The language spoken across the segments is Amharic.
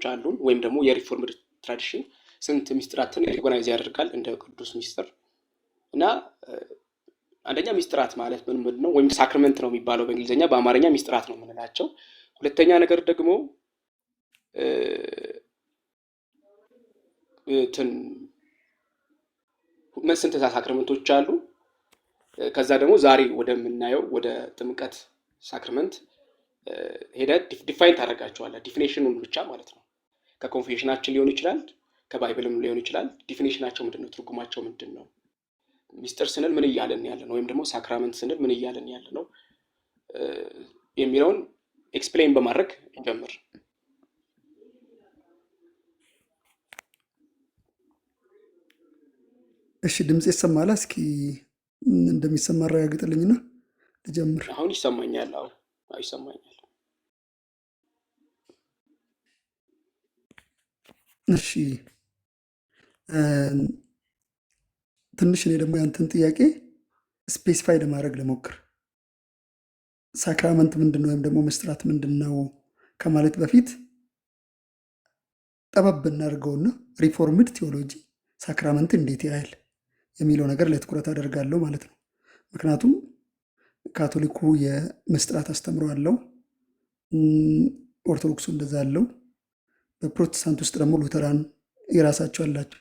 አሉን ወይም ደግሞ የሪፎርምድ ትራዲሽን ስንት ሚስጥራትን ሪኮግናይዝ ያደርጋል እንደ ቅዱስ ሚስጥር እና አንደኛ ሚስጥራት ማለት ምን ነው ወይም ሳክራመንት ነው የሚባለው በእንግሊዘኛ በአማርኛ ሚስጥራት ነው የምንላቸው ሁለተኛ ነገር ደግሞ ስንት ሳክራመንቶች አሉ ከዛ ደግሞ ዛሬ ወደምናየው ወደ ጥምቀት ሳክራመንት ሄደ ዲፋይን ታደርጋቸዋለህ ዲፊኒሽኑን ብቻ ማለት ነው ከኮንፌሽናችን ሊሆን ይችላል ከባይብልም ሊሆን ይችላል ዲፊኒሽናቸው ምንድነው ትርጉማቸው ምንድነው ሚስጥር ስንል ምን እያለን ያለነው ወይም ደግሞ ሳክራመንት ስንል ምን እያለን ያለነው የሚለውን ኤክስፕሌን በማድረግ እንጀምር እሺ ድምጽ ይሰማል እስኪ እንደሚሰማ አረጋግጥልኝና ልጀምር አሁን ይሰማኛል አዎ ይሰማኛል እሺ ትንሽ እኔ ደግሞ ያንተን ጥያቄ ስፔሲፋይ ለማድረግ ልሞክር ሳክራመንት ምንድነው ወይም ደግሞ ምስጢራት ምንድነው ከማለት በፊት ጠበብ እናድርገውና ሪፎርምድ ቴዎሎጂ ሳክራመንት እንዴት ያያል የሚለው ነገር ላይ ትኩረት አደርጋለሁ ማለት ነው ምክንያቱም ካቶሊኩ የምስጢራት አስተምሮ አለው ኦርቶዶክሱ እንደዛ አለው በፕሮቴስታንት ውስጥ ደግሞ ሉተራን የራሳቸው አላቸው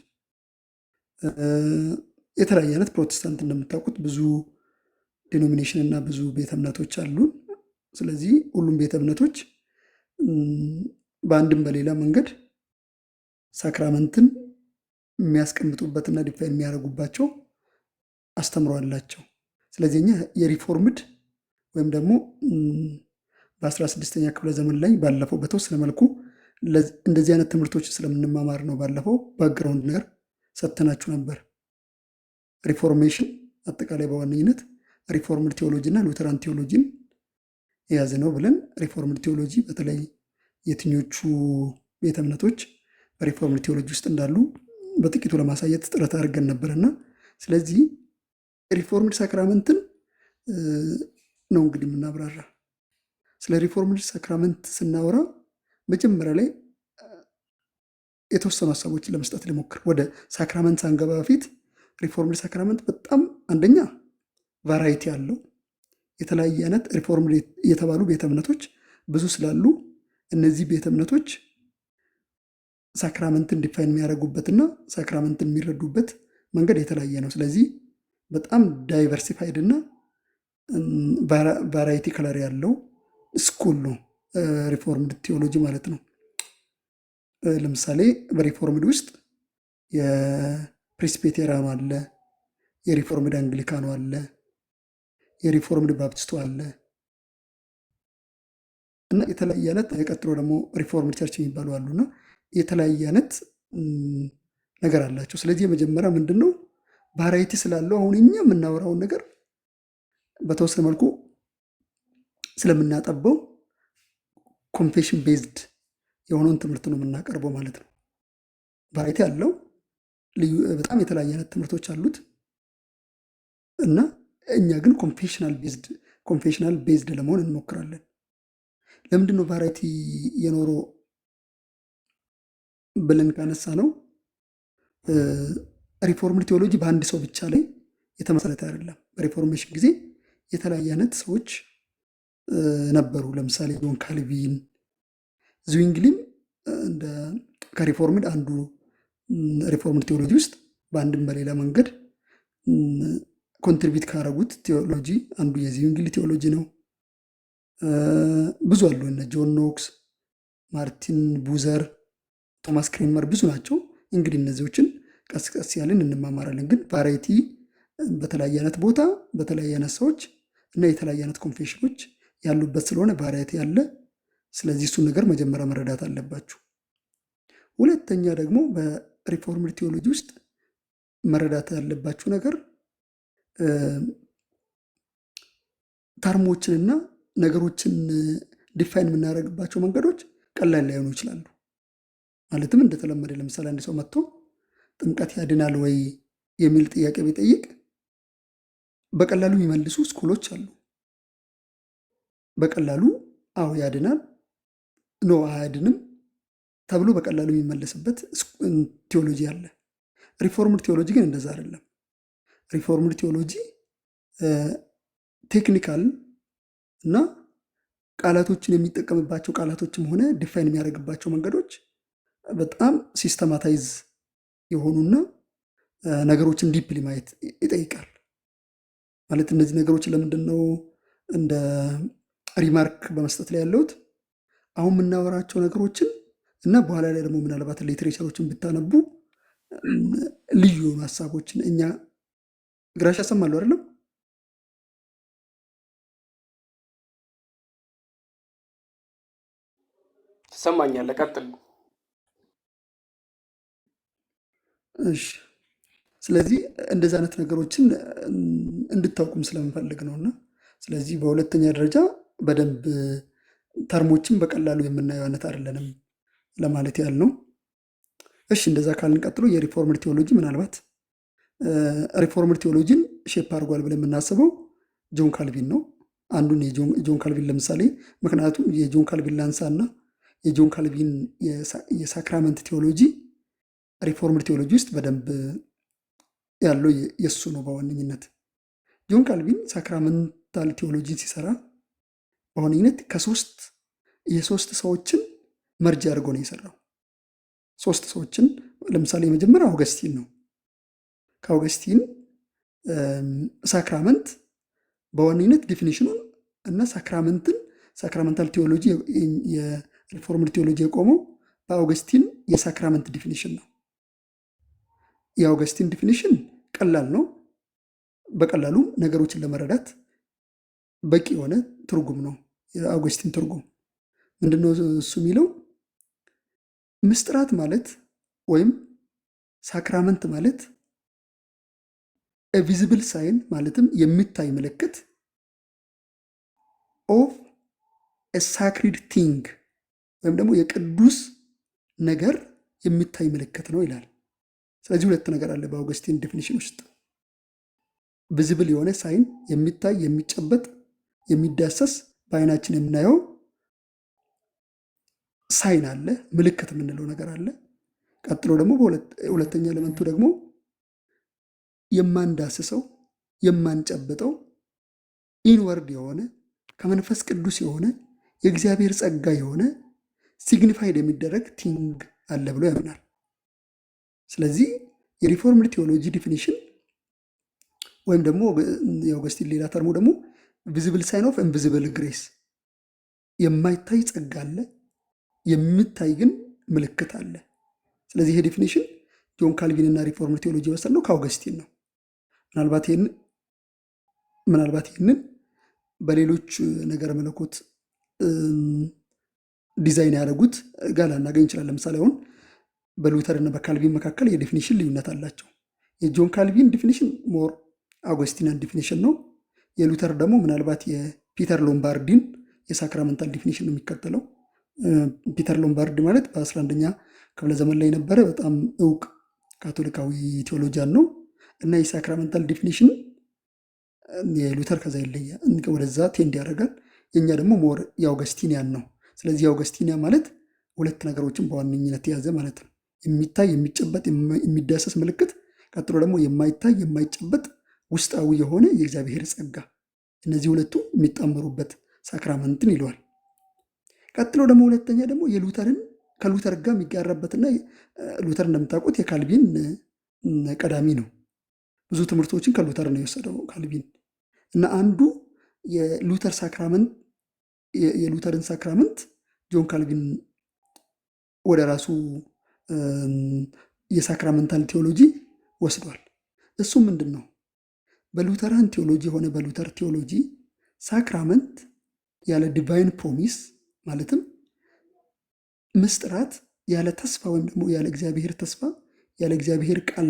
የተለያየ አይነት ፕሮቴስታንት እንደምታውቁት ብዙ ዲኖሚኔሽን እና ብዙ ቤተ እምነቶች አሉ ስለዚህ ሁሉም ቤተ እምነቶች በአንድም በሌላ መንገድ ሳክራመንትን የሚያስቀምጡበትና ዲፋይን የሚያደርጉባቸው አስተምሮ አላቸው ስለዚህ እኛ የሪፎርምድ ወይም ደግሞ በ16ኛ ክፍለ ዘመን ላይ ባለፈው በተወሰነ መልኩ እንደዚህ አይነት ትምህርቶች ስለምንማማር ነው ባለፈው ባክግራውንድ ነገር ሰጥተናችሁ ነበር ሪፎርሜሽን አጠቃላይ በዋነኝነት ሪፎርምድ ቴዎሎጂ እና ሉተራን ቴዎሎጂን የያዘ ነው ብለን ሪፎርምድ ቴዎሎጂ በተለይ የትኞቹ ቤተ እምነቶች በሪፎርምድ ቴዎሎጂ ውስጥ እንዳሉ በጥቂቱ ለማሳየት ጥረት አድርገን ነበርና ስለዚህ ሪፎርምድ ሳክራመንትን ነው እንግዲህ የምናብራራ ስለ ሪፎርምድ ሳክራመንት ስናወራ መጀመሪያ ላይ የተወሰኑ ሀሳቦችን ለመስጠት ልሞክር ወደ ሳክራመንት ሳንገባ በፊት ሪፎርምድ ሳክራመንት በጣም አንደኛ ቫራይቲ አለው የተለያየ አይነት ሪፎርምድ የተባሉ ቤተ እምነቶች ብዙ ስላሉ እነዚህ ቤተ እምነቶች ሳክራመንትን ዲፋይን የሚያደርጉበትና ሳክራመንትን የሚረዱበት መንገድ የተለያየ ነው ስለዚህ በጣም ዳይቨርሲፋይድ እና ቫራይቲ ከለር ያለው ስኩል ነው ሪፎርምድ ቴዎሎጂ ማለት ነው ለምሳሌ በሪፎርምድ ውስጥ የፕሬስቢቴሪያኑ አለ የሪፎርምድ አንግሊካኑ አለ የሪፎርምድ ባፕቲስቱ አለ እና የተለያየ አይነት የቀጥሎ ደግሞ ሪፎርምድ ቸርች የሚባሉ አሉና የተለያየ አይነት ነገር አላቸው ስለዚህ የመጀመሪያ ምንድነው ቫራይቲ ስላለው አሁን እኛ የምናወራውን ነገር በተወሰነ መልኩ ስለምናጠበው ኮንፌሽን ቤዝድ የሆነውን ትምህርት ነው የምናቀርበው ማለት ነው ቫራይቲ አለው በጣም የተለያየ አይነት ትምህርቶች አሉት እና እኛ ግን ኮንፌሽናል ቤዝድ ለመሆን እንሞክራለን ለምንድነው ቫራይቲ የኖረው ብለን ካነሳ ነው ሪፎርምድ ቴዎሎጂ በአንድ ሰው ብቻ ላይ የተመሰረተ አይደለም በሪፎርሜሽን ጊዜ የተለያየ አይነት ሰዎች ነበሩ ለምሳሌ ጆን ካልቪን ዝዊንግሊም እንደ ከሪፎርምድ አንዱ ሪፎርምድ ቴዎሎጂ ውስጥ በአንድም በሌላ መንገድ ኮንትሪቢዩት ካደረጉት ቴዎሎጂ አንዱ የዝዊንግሊ ቴዎሎጂ ነው ብዙ አሉ እነ ጆን ኖክስ ማርቲን ቡዘር ቶማስ ክሬመር ብዙ ናቸው እንግዲህ እነዚህዎችን ቀስ ቀስ ያለን እንማማራለን ግን ቫራይቲ በተለያየ አይነት ቦታ በተለያየ አይነት ሰዎች እና የተለያየ አይነት ኮንፌሽኖች ያሉበት ስለሆነ ቫራይቲ ያለ ስለዚህ እሱን ነገር መጀመሪያ መረዳት አለባችሁ ሁለተኛ ደግሞ በሪፎርምድ ቴዎሎጂ ውስጥ መረዳት ያለባችሁ ነገር ተርሞችንና ነገሮችን ዲፋይን የምናደርግባቸው መንገዶች ቀላል ላይሆኑ ይችላሉ ማለትም እንደተለመደ ለምሳሌ አንድ ሰው መጥቶ ጥምቀት ያድናል ወይ የሚል ጥያቄ ቢጠይቅ በቀላሉ የሚመልሱ ስኩሎች አሉ በቀላሉ አዎ ያድናል ኖ አያድንም ተብሎ በቀላሉ የሚመለስበት ቴዎሎጂ አለ። ሪፎርምድ ቴዎሎጂ ግን እንደዛ አይደለም። ሪፎርምድ ቴዎሎጂ ቴክኒካል እና ቃላቶችን የሚጠቀምባቸው ቃላቶችም ሆነ ዲፋይን የሚያደርግባቸው መንገዶች በጣም ሲስተማታይዝ የሆኑና ነገሮችን ዲፕሊ ማየት ይጠይቃል። ማለት እነዚህ ነገሮችን ለምንድን ነው እንደ ሪማርክ በመስጠት ላይ ያለሁት? አሁን የምናወራቸው ነገሮችን እና በኋላ ላይ ደግሞ ምናልባት ሊትሬቸሮችን ብታነቡ ልዩ የሆኑ ሀሳቦችን እኛ ግራሽ ያሰማሉ አይደለም? ትሰማኛለህ? ቀጥል። እሺ። ስለዚህ እንደዚህ አይነት ነገሮችን እንድታውቁም ስለምፈልግ ነውና ስለዚህ በሁለተኛ ደረጃ በደንብ ተርሞችን በቀላሉ የምናየው አይነት አይደለንም ለማለት ያህል ነው። እሺ፣ እንደዛ ካልን ቀጥሎ የሪፎርምድ ቴዎሎጂ ምናልባት ሪፎርምድ ቴዎሎጂን ሼፕ አድርጓል ብለን የምናስበው ጆን ካልቪን ነው። አንዱን የጆን ካልቪን ለምሳሌ ምክንያቱም የጆን ካልቪን ላንሳ እና የጆን ካልቪን የሳክራመንት ቴዎሎጂ ሪፎርምድ ቴዎሎጂ ውስጥ በደንብ ያለው የእሱ ነው በዋነኝነት። ጆን ካልቪን ሳክራመንታል ቴዎሎጂን ሲሰራ በዋነኝነት የሶስት ሰዎችን መርጃ አድርጎ ነው የሰራው። ሶስት ሰዎችን ለምሳሌ የመጀመሪያ አውገስቲን ነው። ከአውገስቲን ሳክራመንት በዋነኝነት ዲፊኒሽኑን እና ሳክራመንታል ቴዎሎጂ የሪፎርምድ ቴዎሎጂ የቆመው በአውገስቲን የሳክራመንት ዲፊኒሽን ነው። የአውገስቲን ዲፊኒሽን ቀላል ነው። በቀላሉ ነገሮችን ለመረዳት በቂ የሆነ ትርጉም ነው። የአውገስቲን ትርጉም ምንድነው? እሱ የሚለው ምስጢራት ማለት ወይም ሳክራመንት ማለት ቪዚብል ሳይን ማለትም የሚታይ ምልክት ኦፍ ሳክሪድ ቲንግ ወይም ደግሞ የቅዱስ ነገር የሚታይ ምልክት ነው ይላል። ስለዚህ ሁለት ነገር አለ በአውገስቲን ዲፊኒሽን ውስጥ። ቪዚብል የሆነ ሳይን የሚታይ የሚጨበጥ የሚዳሰስ በአይናችን የምናየው ሳይን አለ፣ ምልክት የምንለው ነገር አለ። ቀጥሎ ደግሞ ሁለተኛ ኤሌመንቱ ደግሞ የማንዳስሰው የማንጨብጠው ኢንወርድ የሆነ ከመንፈስ ቅዱስ የሆነ የእግዚአብሔር ጸጋ የሆነ ሲግኒፋይድ የሚደረግ ቲንግ አለ ብሎ ያምናል። ስለዚህ የሪፎርምድ ቴዎሎጂ ዲፊኒሽን ወይም ደግሞ የአውገስቲን ሌላ ተርሞ ደግሞ ቪዚብል ሳይን ኦፍ ኢንቪዚብል ግሬስ፣ የማይታይ ጸጋ አለ፣ የሚታይ ግን ምልክት አለ። ስለዚህ ይሄ ዲፊኒሽን ጆን ካልቪን እና ሪፎርምድ ቴዎሎጂ የወሰድነው ከአውገስቲን ነው። ምናልባት ይህንን በሌሎች ነገረ መለኮት ዲዛይን ያደረጉት ጋር ላናገኝ እንችላለን። ለምሳሌ አሁን በሉተር እና በካልቪን መካከል የዲፊኒሽን ልዩነት አላቸው። የጆን ካልቪን ዲፊኒሽን ሞር አውገስቲናን ዲፊኒሽን ነው። የሉተር ደግሞ ምናልባት የፒተር ሎምባርዲን የሳክራመንታል ዲፊኒሽን ነው የሚከተለው። ፒተር ሎምባርዲ ማለት በ11ኛ ክፍለ ዘመን ላይ የነበረ በጣም እውቅ ካቶሊካዊ ቴዎሎጂያን ነው እና የሳክራመንታል ዲፊኒሽን የሉተር ከዛ ይለያል፣ ወደዛ ቴንድ ያደርጋል። የኛ ደግሞ ሞር የአውገስቲኒያን ነው። ስለዚህ የአውገስቲኒያ ማለት ሁለት ነገሮችን በዋነኝነት የያዘ ማለት ነው። የሚታይ የሚጨበጥ የሚዳሰስ ምልክት፣ ቀጥሎ ደግሞ የማይታይ የማይጨበጥ ውስጣዊ የሆነ የእግዚአብሔር ጸጋ። እነዚህ ሁለቱ የሚጣመሩበት ሳክራመንትን ይለዋል። ቀጥሎ ደግሞ ሁለተኛ ደግሞ የሉተርን ከሉተር ጋር የሚጋራበትና ሉተር እንደምታውቁት የካልቪን ቀዳሚ ነው። ብዙ ትምህርቶችን ከሉተር ነው የወሰደው ካልቪን እና አንዱ የሉተርን ሳክራመንት ጆን ካልቪን ወደ ራሱ የሳክራመንታል ቴዎሎጂ ወስዷል። እሱ ምንድን ነው? በሉተራን ቴዎሎጂ ሆነ በሉተር ቴዎሎጂ ሳክራመንት ያለ ዲቫይን ፕሮሚስ ማለትም ምስጢራት ያለ ተስፋ ወይም ደግሞ ያለ እግዚአብሔር ተስፋ ያለ እግዚአብሔር ቃል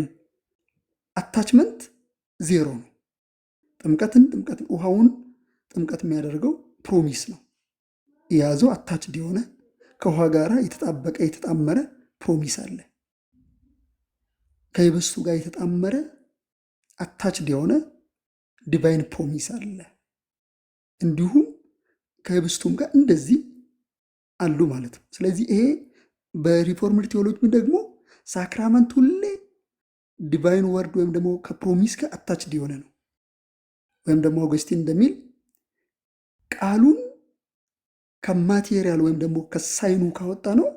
አታችመንት ዜሮ ነው። ውሃውን ጥምቀት የሚያደርገው ፕሮሚስ ነው። የያዘው አታችድ የሆነ ከውሃ ጋር የተጣበቀ የተጣመረ ፕሮሚስ አለ። ከህብስቱ ጋር የተጣመረ አታችድ የሆነ ዲቫይን ፕሮሚስ አለ። እንዲሁም ከህብስቱም ጋር እንደዚህ አሉ ማለት ነው። ስለዚህ ይሄ በሪፎርምድ ቴዎሎጂ ደግሞ ሳክራመንት ሁሌ ዲቫይን ወርድ ወይም ደግሞ ከፕሮሚስ ጋር አታችድ የሆነ ነው። ወይም ደግሞ አውገስቲን እንደሚል ቃሉን ከማቴሪያል ወይም ደግሞ ከሳይኑ ካወጣ ነው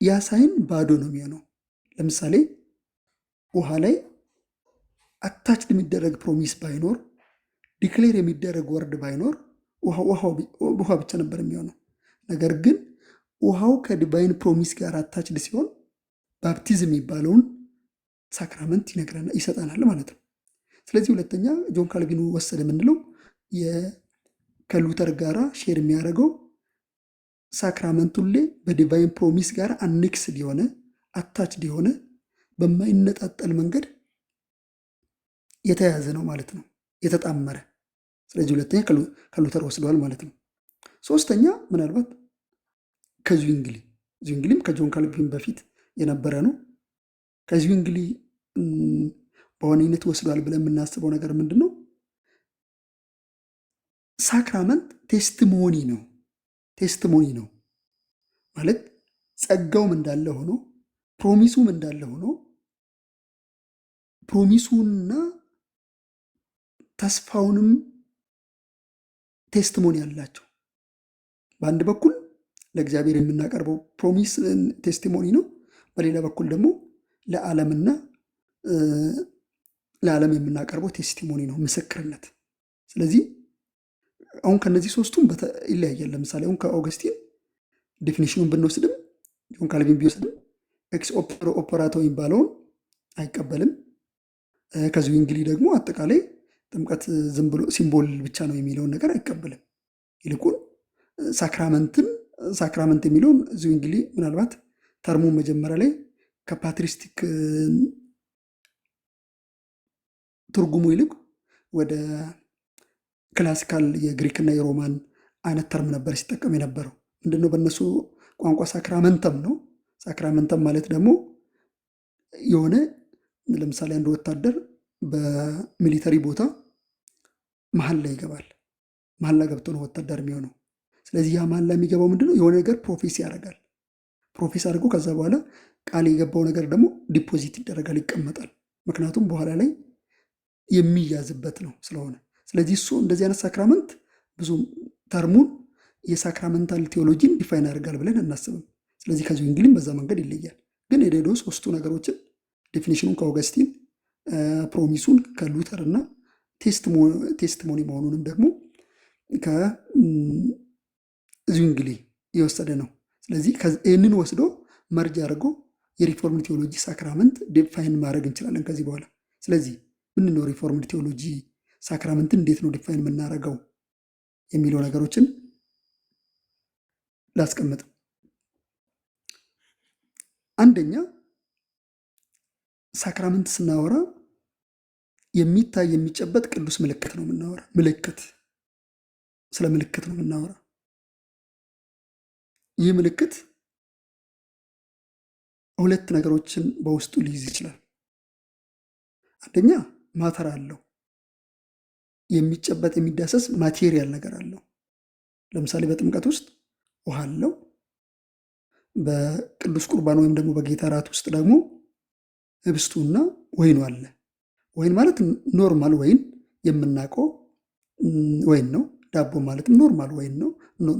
ያ ሳይን ባዶ ነው የሚሆነው። ለምሳሌ ውሃ ላይ አታችድ የሚደረግ ፕሮሚስ ባይኖር፣ ዲክሌር የሚደረግ ወርድ ባይኖር ውሃ ብቻ ነበር የሚሆነው። ነገር ግን ውሃው ከዲቫይን ፕሮሚስ ጋር አታችድ ሲሆን ባፕቲዝም የሚባለውን ሳክራመንት ይሰጠናል ማለት ነው። ስለዚህ ሁለተኛ ጆን ካልቪን ወሰደ የምንለው ከሉተር ጋራ ሼር የሚያደርገው ሳክራመንት ሁሌ በዲቫይን ፕሮሚስ ጋር አኔክስድ የሆነ አታችድ የሆነ በማይነጣጠል መንገድ የተያዘ ነው ማለት ነው፣ የተጣመረ። ስለዚህ ሁለተኛ ከሉተር ወስደዋል ማለት ነው። ሶስተኛ ምናልባት ከዙዊንግሊም ከጆን ካልቪን በፊት የነበረ ነው። ከዙዊንግሊ በዋነኝነት ወስዷል ብለን የምናስበው ነገር ምንድን ነው? ሳክራመንት ቴስቲሞኒ ነው ማለት ጸጋውም እንዳለ ሆኖ ፕሮሚሱም እንዳለ ሆኖ ፕሮሚሱና ተስፋውንም ቴስቲሞኒ አላቸው። በአንድ በኩል ለእግዚአብሔር የምናቀርበው ፕሮሚስ ቴስቲሞኒ ነው። በሌላ በኩል ደግሞ ለዓለም የምናቀርበው ቴስቲሞኒ ነው፣ ምስክርነት። ስለዚህ አሁን ከነዚህ ሶስቱም ይለያያል። ለምሳሌ አሁን ከአውገስቲን ዴፊኒሽኑን ብንወስድም ጆን ካልቪን ቢወስድም ኤክስ ኦፐራቶ የሚባለውን አይቀበልም። ከዙዊንግሊ ደግሞ አጠቃላይ ጥምቀት ዝም ብሎ ሲምቦል ብቻ ነው የሚለውን ነገር አይቀበልም። ይልቁን ሳክራመንት የሚለውን ዙዊንግሊ ምናልባት ተርሙ መጀመሪያ ላይ ከፓትሪስቲክ ትርጉሙ ይልቅ ወደ ክላሲካል የግሪክና የሮማን አይነት ተርም ነበር ሲጠቀም የነበረው። ምንድነው በእነሱ ቋንቋ ሳክራመንተም ነው። ሳክራመንተም ማለት ደግሞ የሆነ ለምሳሌ አንድ ወታደር በሚሊተሪ ቦታ መሀል ላይ ይገባል። መሀል ላይ ገብቶ ነው ወታደር የሚሆነው። ስለዚህ ያ መሀል ላይ የሚገባው ምንድነው የሆነ ነገር ፕሮፌስ ያደርጋል። ፕሮፌስ አድርጎ ከዛ በኋላ ቃል የገባው ነገር ደግሞ ዲፖዚት ይደረጋል፣ ይቀመጣል። ምክንያቱም በኋላ ላይ የሚያዝበት ነው ስለሆነ። ስለዚህ እሱ እንደዚህ አይነት ሳክራመንት ብዙ ተርሙን የሳክራመንታል ቴዎሎጂን ዲፋይን ያደርጋል ብለን አናስብም። ስለዚህ ከዚህ እንግሊም በዛ መንገድ ይለያል። ግን የሌሎ ሶስቱ ነገሮችን ዴፊኒሽኑን ከአውገስቲን፣ ፕሮሚሱን ከሉተር እና ቴስቲሞኒ መሆኑንም ደግሞ ከዙዊንግሊ የወሰደ ነው። ስለዚህ ይህንን ወስዶ መርጅ አድርጎ የሪፎርምድ ቴዎሎጂ ሳክራመንት ዲፋይን ማድረግ እንችላለን ከዚህ በኋላ። ስለዚህ ምንድን ነው ሪፎርምድ ቴዎሎጂ ሳክራመንትን እንዴት ነው ዲፋይን የምናደርገው የሚለው ነገሮችን ላስቀምጥ። አንደኛ ሳክራመንት ስናወራ የሚታይ የሚጨበጥ ቅዱስ ምልክት ነው የምናወራ። ስለ ምልክት ነው የምናወራ። ይህ ምልክት ሁለት ነገሮችን በውስጡ ሊይዝ ይችላል። አንደኛ ማተር አለው፣ የሚጨበጥ የሚዳሰስ ማቴሪያል ነገር አለው። ለምሳሌ በጥምቀት ውስጥ ውሃ አለው። በቅዱስ ቁርባን ወይም ደግሞ በጌታ እራት ውስጥ ደግሞ ህብስቱና ወይኑ አለ። ወይን ማለት ኖርማል ወይን የምናውቀው ወይን ነው። ዳቦ ማለትም ኖርማል ወይን ነው፣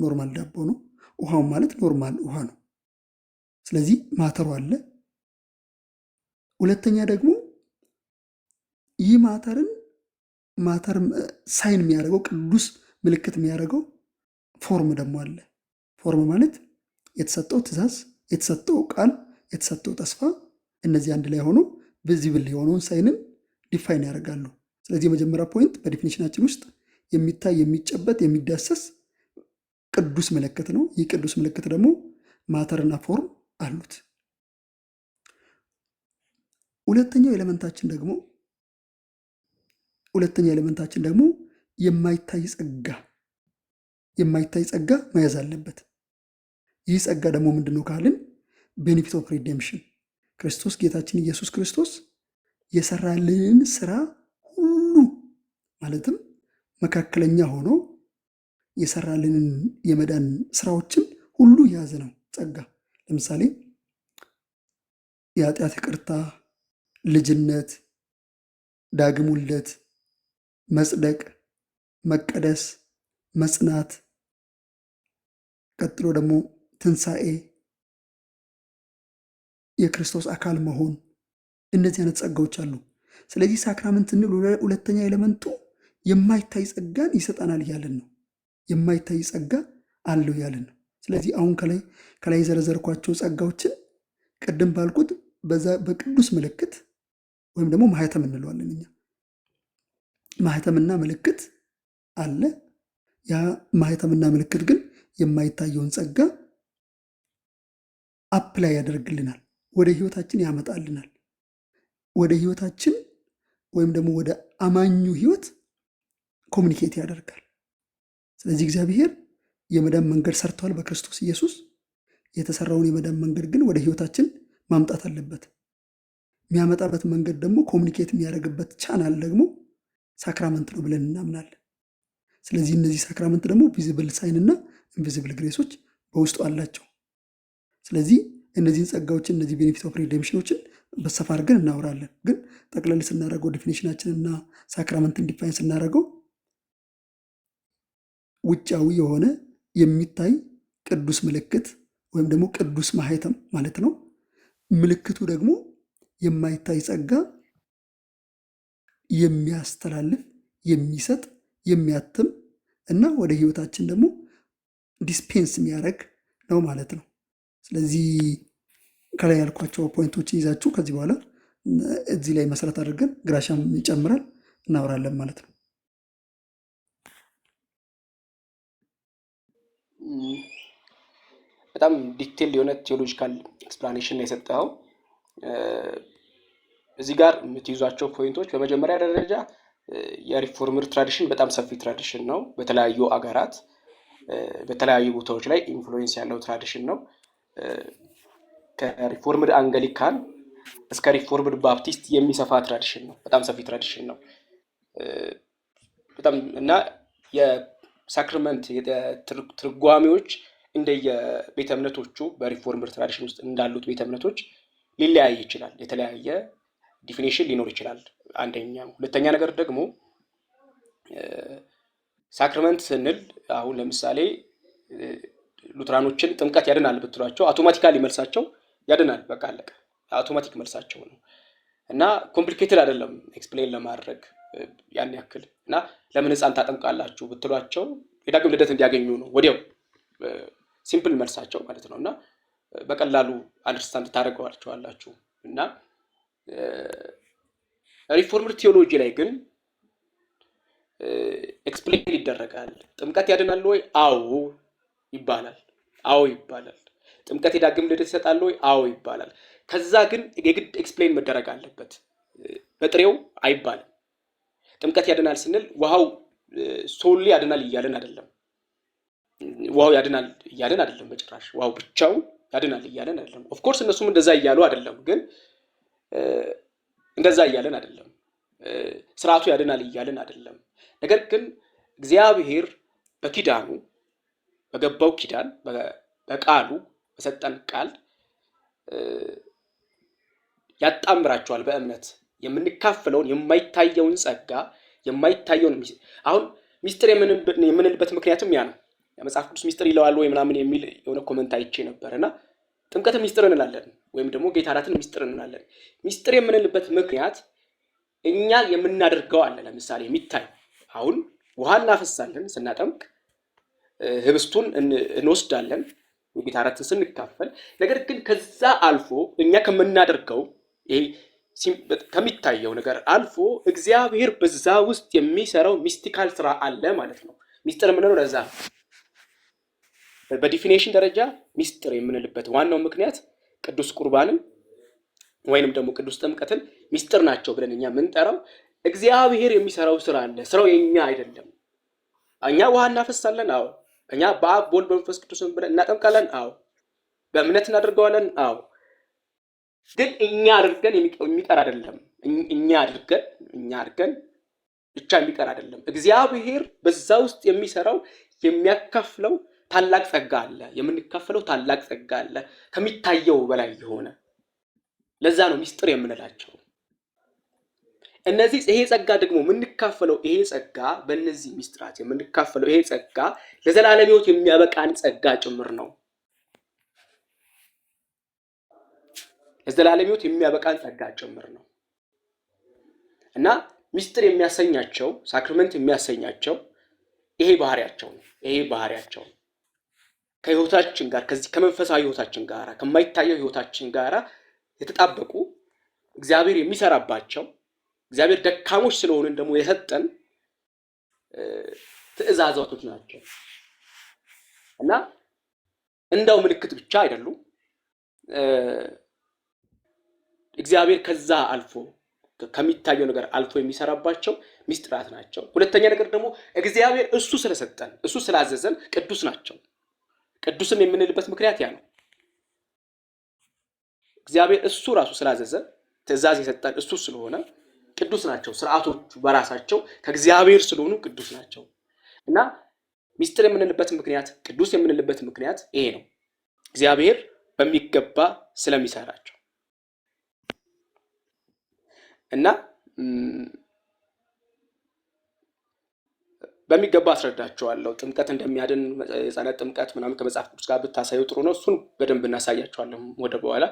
ኖርማል ዳቦ ነው። ውሃው ማለት ኖርማል ውሃ ነው። ስለዚህ ማተሩ አለ። ሁለተኛ ደግሞ ይህ ማተር ሳይን የሚያደርገው ቅዱስ ምልክት የሚያደርገው ፎርም ደግሞ አለ። ፎርም ማለት የተሰጠው ትእዛዝ፣ የተሰጠው ቃል፣ የተሰጠው ተስፋ፣ እነዚህ አንድ ላይ ሆኖ ቪዚብል የሆነውን ሳይንን ዲፋይን ያደርጋሉ። ስለዚህ የመጀመሪያ ፖይንት በዲፊኒሽናችን ውስጥ የሚታይ የሚጨበጥ የሚዳሰስ ቅዱስ ምልክት ነው። ይህ ቅዱስ ምልክት ደግሞ ማተርና ፎርም አሉት። ሁለተኛው ኤሌመንታችን ደግሞ የማይታይ ጸጋ መያዝ አለበት። ይህ ጸጋ ደግሞ ምንድነው ካልን ቤኔፊት ኦፍ ሪዴምሽን፣ ክርስቶስ ጌታችን ኢየሱስ ክርስቶስ የሰራልንን ስራ ሁሉ ማለትም መካከለኛ ሆኖ የሰራልንን የመዳን ስራዎችን ሁሉ የያዘ ነው። ጸጋ ለምሳሌ የኃጢአት ይቅርታ፣ ልጅነት፣ ዳግም ውልደት፣ መጽደቅ፣ መቀደስ፣ መጽናት፣ ቀጥሎ ደግሞ ትንሣኤ፣ የክርስቶስ አካል መሆን፣ እነዚህ አይነት ጸጋዎች አሉ። ስለዚህ ሳክራመንት እንል ሁለተኛ ኤሌመንቱ የማይታይ ጸጋን ይሰጠናል እያልን ነው። የማይታይ ጸጋ አለው እያልን ነው። ስለዚህ አሁን ከላይ የዘረዘርኳቸው ጸጋዎችን ቅድም ባልኩት በዛ በቅዱስ ምልክት ወይም ደግሞ ማህተም እንለዋለን እኛ። ማህተምና ምልክት አለ። ያ ማህተምና ምልክት ግን የማይታየውን ጸጋ አፕላይ ያደርግልናል፣ ወደ ህይወታችን ያመጣልናል። ወደ ህይወታችን ወይም ደግሞ ወደ አማኙ ህይወት ኮሚኒኬት ያደርጋል። ስለዚህ እግዚአብሔር የመዳን መንገድ ሰርቷል በክርስቶስ ኢየሱስ። የተሰራውን የመዳን መንገድ ግን ወደ ህይወታችን ማምጣት አለበት። የሚያመጣበት መንገድ ደግሞ ኮሚኒኬት የሚያደርግበት ቻናል ደግሞ ሳክራመንት ነው ብለን እናምናለን። ስለዚህ እነዚህ ሳክራመንት ደግሞ ቪዚብል ሳይን እና ኢንቪዚብል ግሬሶች በውስጡ አላቸው። ስለዚህ እነዚህን ጸጋዎችን እነዚህ ቤኔፊት ኦፍ ሪዴምሽኖችን በሰፋ አድርገን እናወራለን። ግን ጠቅለል ስናደርገው ዴፊኒሽናችንና ሳክራመንትን ዲፋይን ስናደርገው ውጫዊ የሆነ የሚታይ ቅዱስ ምልክት ወይም ደግሞ ቅዱስ ማህተም ማለት ነው። ምልክቱ ደግሞ የማይታይ ጸጋ የሚያስተላልፍ፣ የሚሰጥ፣ የሚያትም እና ወደ ህይወታችን ደግሞ ዲስፔንስ የሚያደርግ ነው ማለት ነው። ስለዚህ ከላይ ያልኳቸው ፖይንቶችን ይዛችሁ ከዚህ በኋላ እዚህ ላይ መሰረት አድርገን ግራሻም ይጨምራል እናወራለን ማለት ነው። በጣም ዲቴል የሆነ ቴዎሎጂካል ኤክስፕላኔሽን ነው የሰጠኸው። እዚህ ጋር የምትይዟቸው ፖይንቶች በመጀመሪያ ደረጃ የሪፎርምድ ትራዲሽን በጣም ሰፊ ትራዲሽን ነው። በተለያዩ አገራት በተለያዩ ቦታዎች ላይ ኢንፍሉዌንስ ያለው ትራዲሽን ነው። ከሪፎርምድ አንግሊካን እስከ ሪፎርምድ ባፕቲስት የሚሰፋ ትራዲሽን ነው። በጣም ሰፊ ትራዲሽን ነው። በጣም እና የሳክራመንት ትርጓሜዎች እንደየቤተ እምነቶቹ በሪፎርምድ ትራዲሽን ውስጥ እንዳሉት ቤተ እምነቶች ሊለያይ ይችላል። የተለያየ ዲፊኒሽን ሊኖር ይችላል። አንደኛ። ሁለተኛ ነገር ደግሞ ሳክራመንት ስንል አሁን ለምሳሌ ሉትራኖችን ጥምቀት ያድናል ብትሏቸው አውቶማቲካሊ መልሳቸው ያድናል፣ በቃ አለቀ። አውቶማቲክ መልሳቸው ነው እና ኮምፕሊኬትድ አይደለም ኤክስፕሌን ለማድረግ ያን ያክል። እና ለምን ሕፃን ታጠምቃላችሁ ብትሏቸው የዳግም ልደት እንዲያገኙ ነው ወዲያው ሲምፕል መልሳቸው ማለት ነው። እና በቀላሉ አንደርስታንድ ታደርገዋላችሁ። እና ሪፎርምድ ቴዎሎጂ ላይ ግን ኤክስፕሌን ይደረጋል። ጥምቀት ያድናል ወይ? አዎ ይባላል። አዎ ይባላል። ጥምቀት የዳግም ልደት ይሰጣል ወይ? አዎ ይባላል። ከዛ ግን የግድ ኤክስፕሌን መደረግ አለበት። በጥሬው አይባልም። ጥምቀት ያድናል ስንል ውሃው ሶሊ ያድናል እያልን አይደለም። ውሃው ያድናል እያልን አይደለም በጭራሽ። ውሃው ብቻው ያድናል እያልን አይደለም። ኦፍ ኮርስ እነሱም እንደዛ እያሉ አይደለም፣ ግን እንደዛ እያልን አይደለም። ስርዓቱ ያድናል እያልን አይደለም። ነገር ግን እግዚአብሔር በኪዳኑ በገባው ኪዳን በቃሉ በሰጠን ቃል ያጣምራቸዋል። በእምነት የምንካፈለውን የማይታየውን ጸጋ የማይታየውን አሁን ሚስጥር የምንልበት ምክንያቱም ያ ነው። የመጽሐፍ ቅዱስ ሚስጥር ይለዋል ወይ ምናምን የሚል የሆነ ኮመንት አይቼ ነበርና ጥምቀት ሚስጥር እንላለን ወይም ደግሞ ጌታ እራትን ሚስጥር እንላለን። ሚስጥር የምንልበት ምክንያት እኛ የምናደርገው አለ። ለምሳሌ የሚታይ አሁን ውሃ እናፈሳለን ስናጠምቅ፣ ህብስቱን እንወስዳለን ጌታ እራትን ስንካፈል። ነገር ግን ከዛ አልፎ እኛ ከምናደርገው ይሄ ከሚታየው ነገር አልፎ እግዚአብሔር በዛ ውስጥ የሚሰራው ሚስቲካል ስራ አለ ማለት ነው። ሚስጥር የምንለው ለዛ በዲፊኒሽን ደረጃ ሚስጥር የምንልበት ዋናው ምክንያት ቅዱስ ቁርባንን ወይንም ደግሞ ቅዱስ ጥምቀትን ሚስጥር ናቸው ብለን እኛ የምንጠራው እግዚአብሔር የሚሰራው ስራ አለ። ስራው የኛ አይደለም። እኛ ውሃ እናፈሳለን፣ አዎ። እኛ በአብ በወልድ በመንፈስ ቅዱስ ብለን እናጠምቃለን፣ አዎ። በእምነት እናደርገዋለን፣ አዎ። ግን እኛ አድርገን የሚቀር አይደለም። እኛ አድርገን ብቻ የሚቀር አይደለም። እግዚአብሔር በዛ ውስጥ የሚሰራው የሚያካፍለው ታላቅ ጸጋ አለ፣ የምንካፈለው ታላቅ ጸጋ አለ ከሚታየው በላይ የሆነ። ለዛ ነው ሚስጥር የምንላቸው። እነዚህ ይሄ ጸጋ ደግሞ የምንካፈለው ይሄ ጸጋ በእነዚህ ሚስጥራት የምንካፈለው ይሄ ጸጋ ለዘላለም ሕይወት የሚያበቃን ጸጋ ጭምር ነው። ለዘላለም ሕይወት የሚያበቃን ጸጋ ጭምር ነው እና ሚስጥር የሚያሰኛቸው ሳክራመንት የሚያሰኛቸው ይሄ ባህሪያቸው ነው። ይሄ ባህሪያቸው ከሕይወታችን ጋር ከዚህ ከመንፈሳዊ ሕይወታችን ጋር ከማይታየው ሕይወታችን ጋር የተጣበቁ እግዚአብሔር የሚሰራባቸው እግዚአብሔር ደካሞች ስለሆንን ደግሞ የሰጠን ትእዛዛቶች ናቸው እና እንደው ምልክት ብቻ አይደሉም። እግዚአብሔር ከዛ አልፎ ከሚታየው ነገር አልፎ የሚሰራባቸው ሚስጥራት ናቸው። ሁለተኛ ነገር ደግሞ እግዚአብሔር እሱ ስለሰጠን እሱ ስላዘዘን ቅዱስ ናቸው። ቅዱስም የምንልበት ምክንያት ያ ነው። እግዚአብሔር እሱ ራሱ ስላዘዘን ትእዛዝ የሰጠን እሱ ስለሆነ ቅዱስ ናቸው። ስርዓቶቹ በራሳቸው ከእግዚአብሔር ስለሆኑ ቅዱስ ናቸው እና ሚስጥር የምንልበት ምክንያት ቅዱስ የምንልበት ምክንያት ይሄ ነው። እግዚአብሔር በሚገባ ስለሚሰራቸው እና በሚገባ አስረዳቸዋለሁ። ጥምቀት እንደሚያድን የጸነት ጥምቀት ምናምን ከመጽሐፍ ቅዱስ ጋር ብታሳዩ ጥሩ ነው። እሱን በደንብ እናሳያቸዋለን ወደ በኋላ፣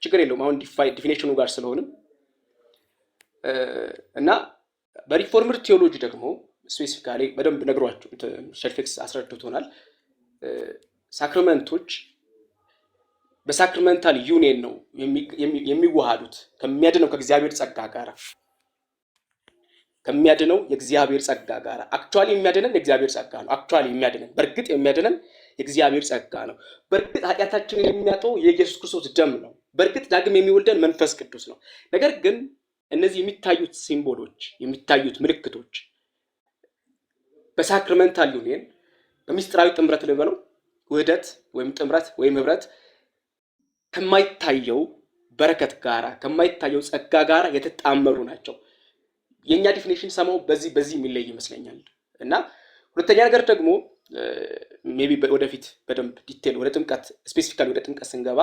ችግር የለውም። አሁን ዲፊኔሽኑ ጋር ስለሆንም እና በሪፎርምድ ቴዎሎጂ ደግሞ ስፔሲፊካሊ በደንብ ነግሯቸው ሸልፌክስ አስረድቶናል። ሳክራመንቶች በሳክራመንታል ዩኒየን ነው የሚዋሃዱት ከሚያድነው ከእግዚአብሔር ጸጋ ጋር ከሚያድነው የእግዚአብሔር ጸጋ ጋር። አክቹአሊ የሚያድነን የእግዚአብሔር ጸጋ ነው። አክቹአሊ የሚያድነን በእርግጥ የሚያድነን የእግዚአብሔር ጸጋ ነው። በእርግጥ ኃጢአታችንን የሚያጠው የኢየሱስ ክርስቶስ ደም ነው። በእርግጥ ዳግም የሚወልደን መንፈስ ቅዱስ ነው። ነገር ግን እነዚህ የሚታዩት ሲምቦሎች የሚታዩት ምልክቶች በሳክራመንታል ዩኒየን በሚስጥራዊ ጥምረት ልበለው ውህደት ወይም ጥምረት ወይም ህብረት ከማይታየው በረከት ጋራ ከማይታየው ጸጋ ጋራ የተጣመሩ ናቸው። የኛ ዲፊኒሽን ሰማው በዚህ የሚለይ ይመስለኛል። እና ሁለተኛ ነገር ደግሞ ሜቢ ወደፊት በደንብ ዲቴል ወደ ጥምቀት ስፔሲፊካሊ ወደ ጥምቀት ስንገባ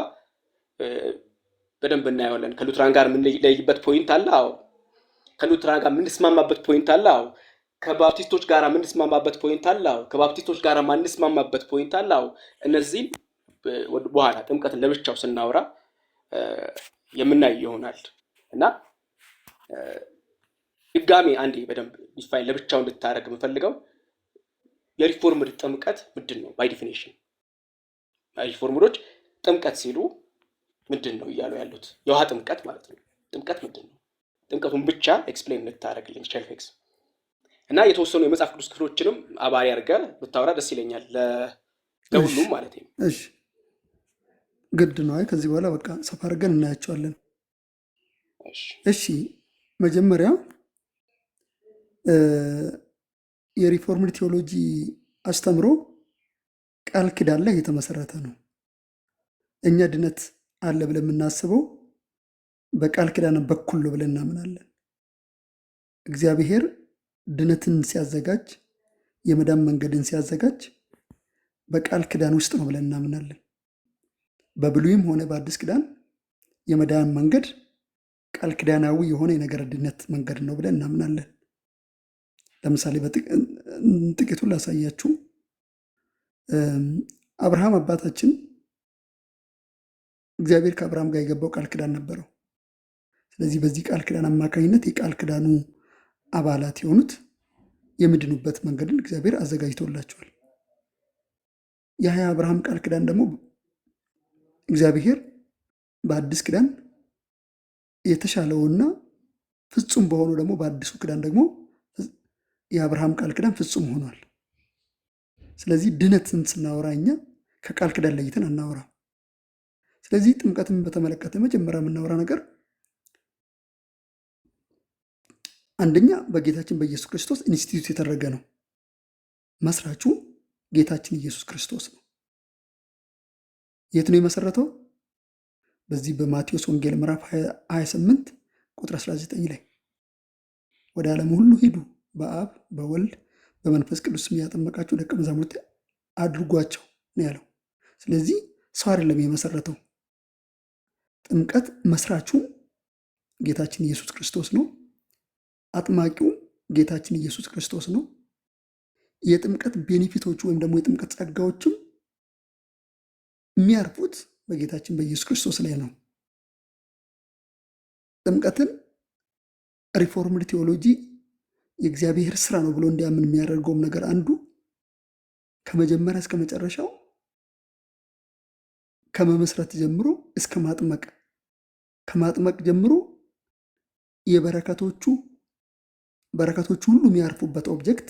በደንብ እናየዋለን። ከሉትራን ጋር የምንለይበት ፖይንት አለ። አዎ። ከሉትራን ጋር የምንስማማበት ፖይንት አለ። አዎ። ከባፕቲስቶች ጋር የምንስማማበት ፖይንት አለ። አዎ። ከባፕቲስቶች ጋር የማንስማማበት ፖይንት አለ። አዎ። እነዚህ በኋላ ጥምቀትን ለብቻው ስናወራ የምናይ ይሆናል እና ድጋሜ አንዴ በደንብ ዲፋይን ለብቻው እንድታረግ የምፈልገው የሪፎርምድ ጥምቀት ምንድን ነው? ባይ ዲፊኒሽን ሪፎርምዶች ጥምቀት ሲሉ ምንድን ነው እያሉ ያሉት? የውሃ ጥምቀት ማለት ነው። ጥምቀት ምንድን ነው? ጥምቀቱን ብቻ ኤክስፕሌን እንድታረግልኝ ሸልፌክስ እና የተወሰኑ የመጽሐፍ ቅዱስ ክፍሎችንም አባሪ አድርገህ ብታወራ ደስ ይለኛል፣ ለሁሉም ማለት ነው። እሺ ግድ ነው። አይ ከዚህ በኋላ በቃ ሰፋ አድርገን እናያቸዋለን። እሺ መጀመሪያ የሪፎርምድ ቴዎሎጂ አስተምሮ ቃል ኪዳን ላይ የተመሰረተ ነው። እኛ ድነት አለ ብለን የምናስበው በቃል ኪዳን በኩል ነው ብለን እናምናለን። እግዚአብሔር ድነትን ሲያዘጋጅ የመዳን መንገድን ሲያዘጋጅ በቃል ኪዳን ውስጥ ነው ብለን እናምናለን። በብሉይም ሆነ በአዲስ ኪዳን የመዳን መንገድ ቃል ኪዳናዊ የሆነ የነገረ ድነት መንገድ ነው ብለን እናምናለን። ለምሳሌ ጥቂቱን ላሳያችሁ። አብርሃም አባታችን እግዚአብሔር ከአብርሃም ጋር የገባው ቃል ኪዳን ነበረው። ስለዚህ በዚህ ቃል ኪዳን አማካኝነት የቃል ኪዳኑ አባላት የሆኑት የሚድኑበት መንገድን እግዚአብሔር አዘጋጅቶላቸዋል። የአብርሃም ቃል ኪዳን ደግሞ እግዚአብሔር በአዲስ ኪዳን የተሻለውና ፍጹም በሆነው ደግሞ በአዲሱ ኪዳን ደግሞ የአብርሃም ቃል ኪዳን ፍጹም ሆኗል። ስለዚህ ድነትን ስናወራ እኛ ከቃል ኪዳን ለይተን አናወራ። ስለዚህ ጥምቀትን በተመለከተ መጀመሪያ የምናወራ ነገር አንደኛ በጌታችን በኢየሱስ ክርስቶስ ኢንስቲትዩት የተደረገ ነው። መስራቹ ጌታችን ኢየሱስ ክርስቶስ ነው። የት ነው የመሰረተው? በዚህ በማቴዎስ ወንጌል ምዕራፍ 28 ቁጥር 19 ላይ ወደ ዓለም ሁሉ ሂዱ፣ በአብ በወልድ በመንፈስ ቅዱስ ስም ያጠመቃችሁ ደቀ መዛሙርት አድርጓቸው፣ ነው ያለው። ስለዚህ ሰው አይደለም የመሰረተው። ጥምቀት መስራቹ ጌታችን ኢየሱስ ክርስቶስ ነው። አጥማቂው ጌታችን ኢየሱስ ክርስቶስ ነው። የጥምቀት ቤኔፊቶቹ ወይም ደግሞ የጥምቀት ጸጋዎችም የሚያርፉት በጌታችን በኢየሱስ ክርስቶስ ላይ ነው። ጥምቀትን ሪፎርምድ ቴዎሎጂ የእግዚአብሔር ስራ ነው ብሎ እንዲያምን የሚያደርገውም ነገር አንዱ ከመጀመሪያ እስከ መጨረሻው ከመመስረት ጀምሮ እስከ ማጥመቅ፣ ከማጥመቅ ጀምሮ የበረከቶቹ ሁሉ የሚያርፉበት ኦብጀክት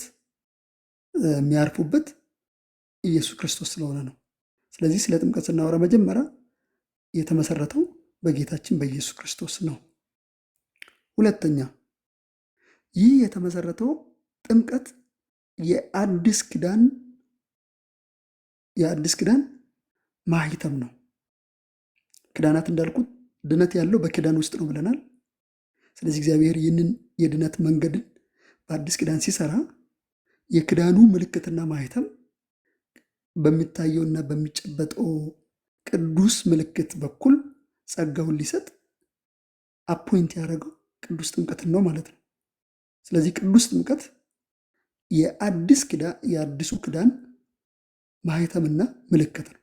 የሚያርፉበት ኢየሱስ ክርስቶስ ስለሆነ ነው። ስለዚህ ስለ ጥምቀት ስናወራ መጀመሪያ የተመሰረተው በጌታችን በኢየሱስ ክርስቶስ ነው። ሁለተኛ ይህ የተመሰረተው ጥምቀት የአዲስ ኪዳን ማህተም ነው። ክዳናት እንዳልኩት ድነት ያለው በኪዳን ውስጥ ነው ብለናል። ስለዚህ እግዚአብሔር ይህንን የድነት መንገድን በአዲስ ኪዳን ሲሰራ የክዳኑ ምልክትና ማህተም በሚታየውና በሚጨበጠው ቅዱስ ምልክት በኩል ጸጋውን ሊሰጥ አፖይንት ያደረገው ቅዱስ ጥምቀትን ነው ማለት ነው። ስለዚህ ቅዱስ ጥምቀት የአዲሱ ኪዳን ማህተምና ምልክት ነው።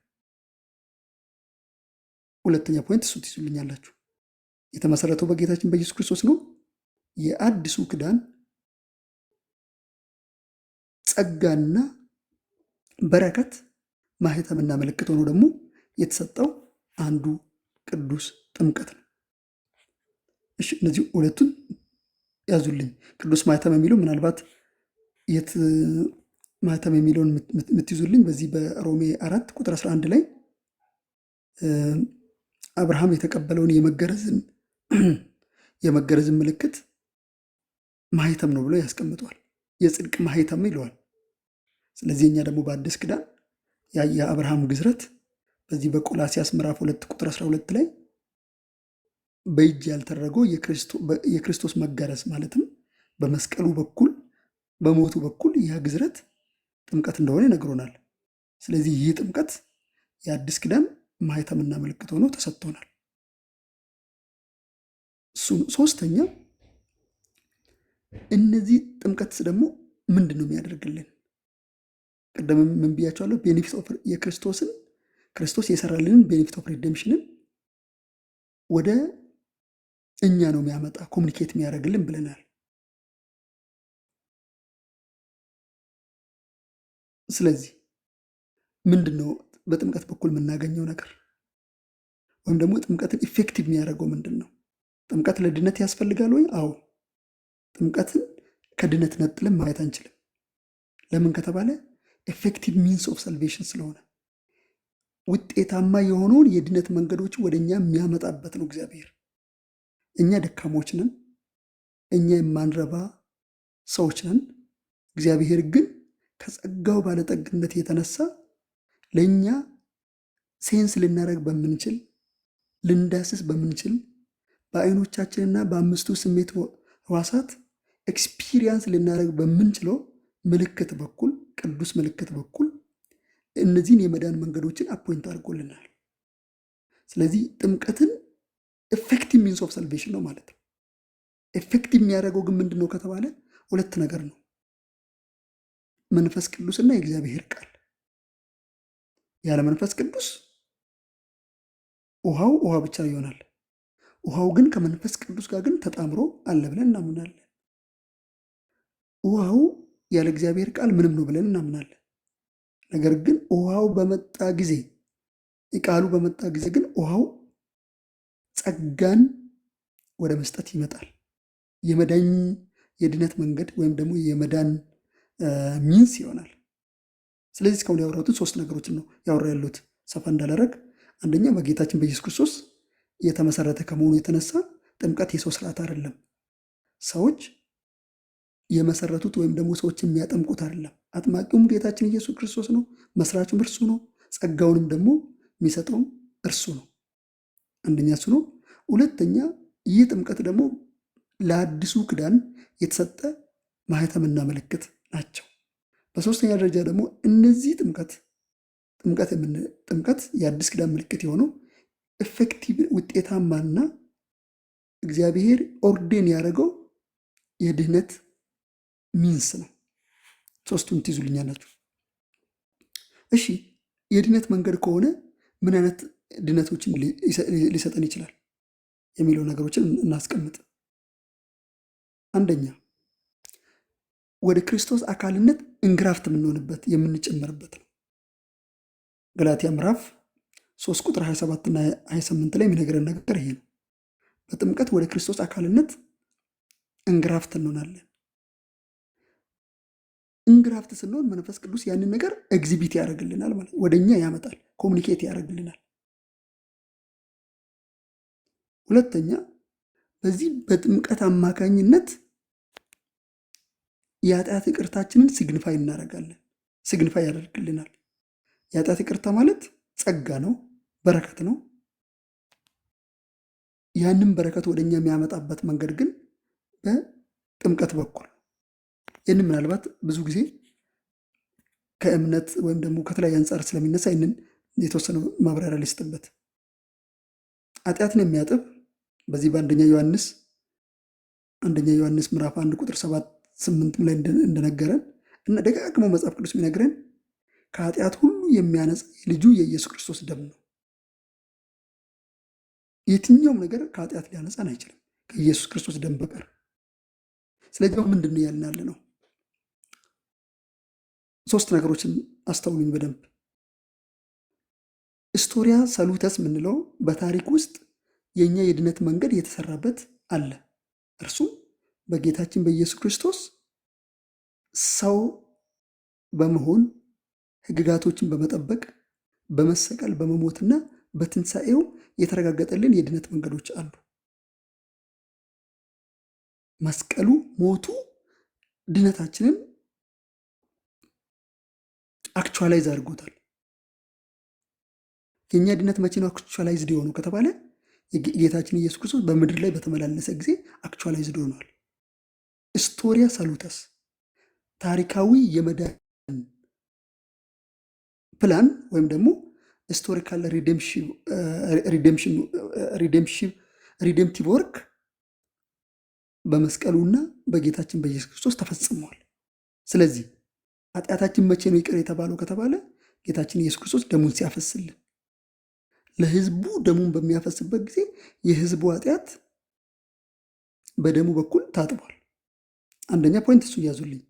ሁለተኛ ፖይንት እሱ ትይዙልኛላችሁ። የተመሰረተው በጌታችን በኢየሱስ ክርስቶስ ነው። የአዲሱ ኪዳን ጸጋና በረከት ማህተምና ምልክት ሆኖ ደግሞ የተሰጠው አንዱ ቅዱስ ጥምቀት ነው። እሺ እነዚህ ሁለቱን ያዙልኝ። ቅዱስ ማህተም የሚለው ምናልባት የት ማህተም የሚለውን የምትይዙልኝ በዚህ በሮሜ 4 ቁጥር 11 ላይ አብርሃም የተቀበለውን የመገረዝን ምልክት ማህተም ነው ብሎ ያስቀምጠዋል። የጽድቅ ማህተም ይለዋል። ስለዚህ እኛ ደግሞ በአዲስ ኪዳን የአብርሃም ግዝረት በዚህ በቆላሲያስ ምዕራፍ 2 ቁጥር 12 ላይ በእጅ ያልተደረገው የክርስቶስ መገረዝ ማለትም በመስቀሉ በኩል በሞቱ በኩል ያ ግዝረት ጥምቀት እንደሆነ ይነግሮናል። ስለዚህ ይህ ጥምቀት የአዲስ ኪዳን ማህተምና ምልክት ሆኖ ተሰጥቶናል። ሶስተኛ እነዚህ ጥምቀት ደግሞ ምንድን ነው የሚያደርግልን? ቀደም ምን ብያቸዋለሁ? ቤኔፊት ኦፍ ክርስቶስ የሰራልንን ቤኔፊት ኦፍ ሪደምሽንን ወደ እኛ ነው የሚያመጣ ኮሚኒኬት የሚያደርግልን ብለናል። ስለዚህ ምንድን ነው በጥምቀት በኩል የምናገኘው ነገር ወይም ደግሞ ጥምቀትን ኢፌክቲቭ የሚያደርገው ምንድን ነው? ጥምቀት ለድነት ያስፈልጋል ወይ? አዎ። ጥምቀትን ከድነት ነጥለን ማየት አንችልም። ለምን ከተባለ ኤፌክቲቭ ሚንስ ኦፍ ሳልቬሽን ስለሆነ ውጤታማ የሆነውን የድነት መንገዶች ወደ እኛ የሚያመጣበት ነው እግዚአብሔር። እኛ ደካሞች ነን፣ እኛ የማንረባ ሰዎች ነን። እግዚአብሔር ግን ከጸጋው ባለጠግነት የተነሳ ለእኛ ሴንስ ልናደርግ በምንችል ልንዳስስ በምንችል በአይኖቻችንና በአምስቱ ስሜት ህዋሳት ኤክስፒሪየንስ ልናደርግ በምንችለው ምልክት በኩል ቅዱስ ምልክት በኩል እነዚህን የመዳን መንገዶችን አፖይንት አድርጎልናል። ስለዚህ ጥምቀትን ኤፌክቲቭ ሚንስ ኦፍ ሳልቬሽን ነው ማለት ነው። ኤፌክቲቭ የሚያደርገው ግን ምንድን ነው ከተባለ ሁለት ነገር ነው፣ መንፈስ ቅዱስና የእግዚአብሔር ቃል። ያለ መንፈስ ቅዱስ ውሃው ውሃ ብቻ ይሆናል። ውሃው ግን ከመንፈስ ቅዱስ ጋር ግን ተጣምሮ አለ ብለን እናምናለን። ውሃው ያለ እግዚአብሔር ቃል ምንም ነው ብለን እናምናለን። ነገር ግን ውሃው በመጣ ጊዜ ቃሉ በመጣ ጊዜ ግን ውሃው ጸጋን ወደ መስጠት ይመጣል። የመዳን የድነት መንገድ ወይም ደግሞ የመዳን ሚንስ ይሆናል። ስለዚህ እስካሁን ያወራሁትን ሶስት ነገሮችን ነው ያወራ ያሉት። ሰፋ እንዳላረግ አንደኛ በጌታችን በኢየሱስ ክርስቶስ የተመሰረተ ከመሆኑ የተነሳ ጥምቀት የሰው ስርዓት አይደለም። ሰዎች የመሰረቱት ወይም ደግሞ ሰዎች የሚያጠምቁት አይደለም። አጥማቂውም ጌታችን ኢየሱስ ክርስቶስ ነው። መስራቹም እርሱ ነው። ጸጋውንም ደግሞ የሚሰጠውም እርሱ ነው። አንደኛ እሱ ነው። ሁለተኛ ይህ ጥምቀት ደግሞ ለአዲሱ ኪዳን የተሰጠ ማህተምና ምልክት ናቸው። በሶስተኛ ደረጃ ደግሞ እነዚህ ጥምቀት ጥምቀት የአዲስ ኪዳን ምልክት የሆነው ኤፌክቲቭ ውጤታማና እግዚአብሔር ኦርዴን ያደረገው የድህነት ሚንስ ነው። ሶስቱን ትይዙልኛላችሁ። እሺ የድህነት መንገድ ከሆነ ምን አይነት ድህነቶችን ሊሰጠን ይችላል የሚለው ነገሮችን እናስቀምጥ። አንደኛ ወደ ክርስቶስ አካልነት እንግራፍት የምንሆንበት የምንጨመርበት ነው። ገላትያ ምዕራፍ 3 ቁጥር 27 እና 28 ላይ የሚነግረን ነገር ይሄ ነው። በጥምቀት ወደ ክርስቶስ አካልነት እንግራፍት እንሆናለን። እንግራፍት ስንሆን መንፈስ ቅዱስ ያንን ነገር ኤግዚቢት ያደርግልናል ማለት ወደኛ ያመጣል፣ ኮሚኒኬት ያደርግልናል። ሁለተኛ በዚህ በጥምቀት አማካኝነት የኃጢአት ይቅርታችንን ሲግኒፋይ እናደርጋለን፣ ሲግኒፋይ ያደርግልናል። የኃጢአት ይቅርታ ማለት ጸጋ ነው፣ በረከት ነው። ያንን በረከት ወደኛ የሚያመጣበት መንገድ ግን በጥምቀት በኩል። ይህንን ምናልባት ብዙ ጊዜ ከእምነት ወይም ደግሞ ከተለያየ አንጻር ስለሚነሳ ይህንን የተወሰነ ማብራሪያ ሊስጥበት። ኃጢአትን የሚያጥብ በዚህ በአንደኛ ዮሐንስ ምዕራፍ 1 ቁጥር 7-8 ላይ እንደነገረን እና ደጋግሞ መጽሐፍ ቅዱስ የሚነግረን ከኃጢአት ሁሉ የሚያነጻ የልጁ የኢየሱስ ክርስቶስ ደም ነው። የትኛውም ነገር ከኃጢአት ሊያነጻን አይችልም ከኢየሱስ ክርስቶስ ደም በቀር። ስለዚህ ምንድን ነው ያልን ያለ ነው? ሶስት ነገሮችን አስተውሉኝ በደንብ። ስቶሪያ ሳሉተስ የምንለው በታሪክ ውስጥ የእኛ የድነት መንገድ የተሰራበት አለ። እርሱም በጌታችን በኢየሱስ ክርስቶስ ሰው በመሆን ሕግጋቶችን በመጠበቅ በመሰቀል በመሞትና በትንሣኤው የተረጋገጠልን የድነት መንገዶች አሉ። መስቀሉ ሞቱ ድነታችንን አክቹዋላይዝ አድርጎታል። የእኛ ድነት መቼ ነው አክቹዋላይዝድ የሆነው ከተባለ ጌታችን ኢየሱስ ክርስቶስ በምድር ላይ በተመላለሰ ጊዜ አክቹዋላይዝድ ሆኗል። ስቶሪያ ሳሉተስ ታሪካዊ የመዳን ፕላን ወይም ደግሞ ሂስቶሪካል ሪዴምፕቲቭ ወርክ በመስቀሉና በጌታችን በኢየሱስ ክርስቶስ ተፈጽሟል። ስለዚህ ኃጢአታችን መቼ ነው ይቅር የተባለው ከተባለ ጌታችን ኢየሱስ ክርስቶስ ደሙን ሲያፈስልን፣ ለሕዝቡ ደሙን በሚያፈስበት ጊዜ የሕዝቡ ኃጢአት በደሙ በኩል ታጥቧል። አንደኛ ፖይንት እሱ ያዙልኝ።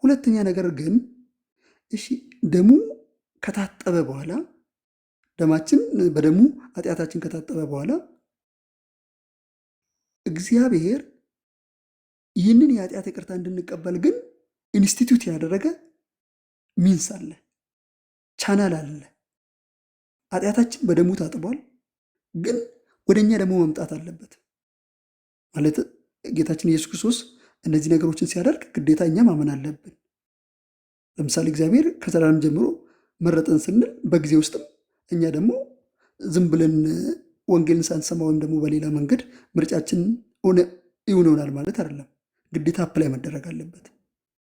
ሁለተኛ ነገር ግን እሺ ደሙ ከታጠበ በኋላ ደማችን በደሙ ኃጢአታችን ከታጠበ በኋላ እግዚአብሔር ይህንን የኃጢአት ይቅርታ እንድንቀበል ግን ኢንስቲትዩት ያደረገ ሚንስ አለ፣ ቻናል አለ። ኃጢአታችን በደሙ ታጥቧል፣ ግን ወደኛ ደግሞ መምጣት አለበት ማለት ጌታችን ኢየሱስ ክርስቶስ እነዚህ ነገሮችን ሲያደርግ ግዴታ እኛ ማመን አለብን። ለምሳሌ እግዚአብሔር ከዘላለም ጀምሮ መረጠን ስንል በጊዜ ውስጥም እኛ ደግሞ ዝም ብለን ወንጌልን ሳንሰማ ወይም ደግሞ በሌላ መንገድ ምርጫችን ይሆናል ማለት አይደለም። ግዴታ አፕላይ መደረግ አለበት፣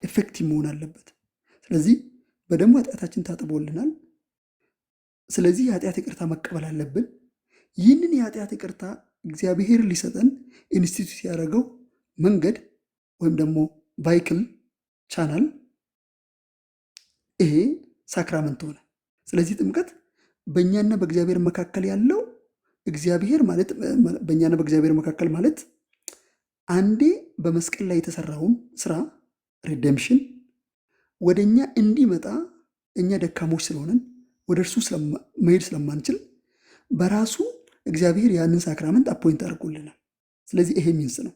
ኤፌክቲቭ መሆን አለበት። ስለዚህ በደሙ ኃጢአታችን ታጥቦልናል። ስለዚህ የኃጢአት ይቅርታ መቀበል አለብን። ይህንን የኃጢአት ይቅርታ እግዚአብሔር ሊሰጠን ኢንስቲትዩት ያደረገው መንገድ ወይም ደግሞ ቫይክል ቻናል ይሄ ሳክራመንት ሆነ። ስለዚህ ጥምቀት በእኛና በእግዚአብሔር መካከል ያለው እግዚአብሔር ማለት በእኛና በእግዚአብሔር መካከል ማለት አንዴ በመስቀል ላይ የተሰራውን ስራ ሪደምሽን ወደ እኛ እንዲመጣ እኛ ደካሞች ስለሆነን ወደ እርሱ መሄድ ስለማንችል በራሱ እግዚአብሔር ያንን ሳክራመንት አፖይንት አድርጎልናል። ስለዚህ ይሄ ሚንስ ነው።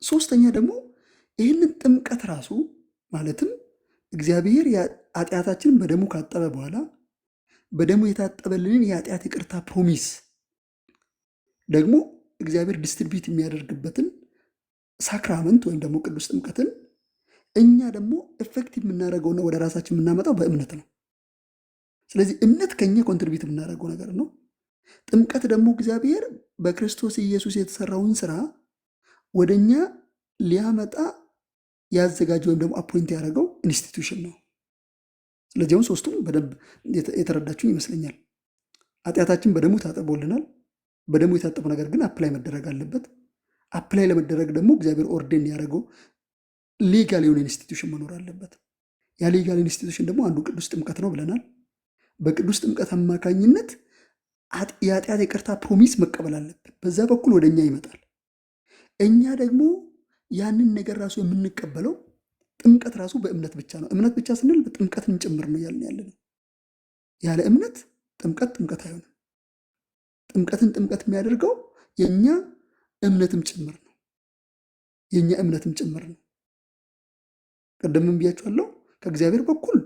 ሶስተኛ ደግሞ ይህንን ጥምቀት ራሱ ማለትም እግዚአብሔር ኃጢአታችንን በደሙ ካጠበ በኋላ በደሙ የታጠበልንን የኃጢአት ይቅርታ ፕሮሚስ ደግሞ እግዚአብሔር ዲስትሪቢዩት የሚያደርግበትን ሳክራመንት ወይም ደግሞ ቅዱስ ጥምቀትን እኛ ደግሞ ኤፌክቲቭ የምናደርገውና ወደ ራሳችን የምናመጣው በእምነት ነው። ስለዚህ እምነት ከኛ ኮንትሪቢዩት የምናደርገው ነገር ነው። ጥምቀት ደግሞ እግዚአብሔር በክርስቶስ ኢየሱስ የተሰራውን ስራ ወደ እኛ ሊያመጣ ያዘጋጀ ወይም ደግሞ አፖይንት ያደረገው ኢንስቲትዩሽን ነው። ስለዚህ አሁን ሶስቱም በደንብ የተረዳችሁ ይመስለኛል። ኃጢአታችን በደሙ ታጥቦልናል። በደሙ የታጠበው ነገር ግን አፕላይ መደረግ አለበት። አፕላይ ለመደረግ ደግሞ እግዚአብሔር ኦርዴን ያደረገው ሌጋል የሆነ ኢንስቲትዩሽን መኖር አለበት። ያ ሌጋል ኢንስቲትዩሽን ደግሞ አንዱ ቅዱስ ጥምቀት ነው ብለናል። በቅዱስ ጥምቀት አማካኝነት የኃጢአት ይቅርታ ፕሮሚስ መቀበል አለብን። በዛ በኩል ወደ እኛ ይመጣል። እኛ ደግሞ ያንን ነገር ራሱ የምንቀበለው ጥምቀት ራሱ በእምነት ብቻ ነው። እምነት ብቻ ስንል ጥምቀትን ጭምር ነው ያልን ያለ ነው። ያለ እምነት ጥምቀት አይሆንም። ጥምቀትን ጥምቀት የሚያደርገው የእኛ እምነትም ጭምር ነው። የእኛ እምነትም ጭምር ነው። ቀደምም ብያችኋለሁ። ከእግዚአብሔር በኩል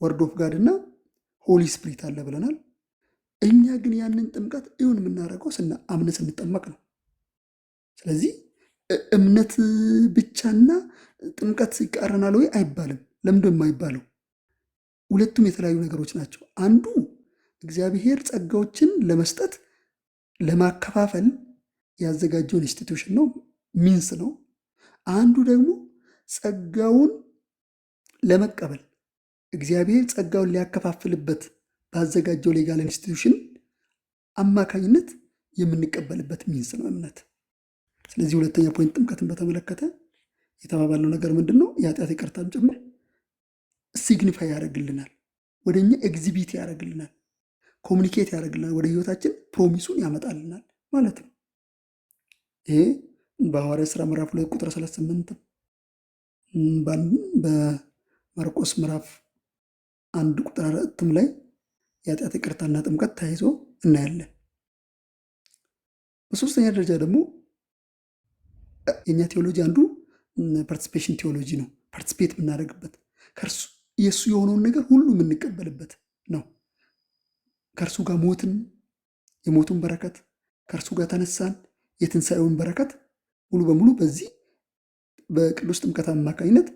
ወርድ ኦፍ ጋድ እና ሆሊ ስፕሪት አለ ብለናል። እኛ ግን ያንን ጥምቀት ይሁን የምናደርገው አምነን ስንጠመቅ ነው። ስለዚህ እምነት ብቻና ጥምቀት ይቃረናል ወይ አይባልም። ለምንድን ነው የማይባለው? ሁለቱም የተለያዩ ነገሮች ናቸው። አንዱ እግዚአብሔር ጸጋዎችን ለመስጠት ለማከፋፈል ያዘጋጀው ኢንስቲትዩሽን ነው፣ ሚንስ ነው። አንዱ ደግሞ ጸጋውን ለመቀበል እግዚአብሔር ጸጋውን ሊያከፋፍልበት ባዘጋጀው ሌጋል ኢንስቲትዩሽን አማካኝነት የምንቀበልበት ሚንስ ነው እምነት። ስለዚህ ሁለተኛ ፖይንት ጥምቀትን በተመለከተ የተባባለው ነገር ምንድን ነው? የኃጢአት ይቅርታን ጭምር ሲግኒፋይ ያደርግልናል፣ ወደኛ ኤግዚቢት ያደርግልናል፣ ኮሚኒኬት ያደርግልናል፣ ወደ ህይወታችን ፕሮሚሱን ያመጣልናል ማለት ነው። ይሄ በሐዋርያት ሥራ ምዕራፍ 2 ቁጥር 38 በማርቆስ ምዕራፍ 1 ቁጥር 4 ላይ የኃጢአት ይቅርታና ጥምቀት ተያይዞ እናያለን። በሶስተኛ ደረጃ ደግሞ የኛ ቴዎሎጂ አንዱ ፓርቲሲፔሽን ቴዎሎጂ ነው። ፓርቲሲፔት የምናደርግበት ከእርሱ የእሱ የሆነውን ነገር ሁሉ የምንቀበልበት ነው። ከእርሱ ጋር ሞትን፣ የሞቱን በረከት፣ ከእርሱ ጋር ተነሳን፣ የትንሣኤውን በረከት ሙሉ በሙሉ በዚህ በቅዱስ ጥምቀት አማካኝነት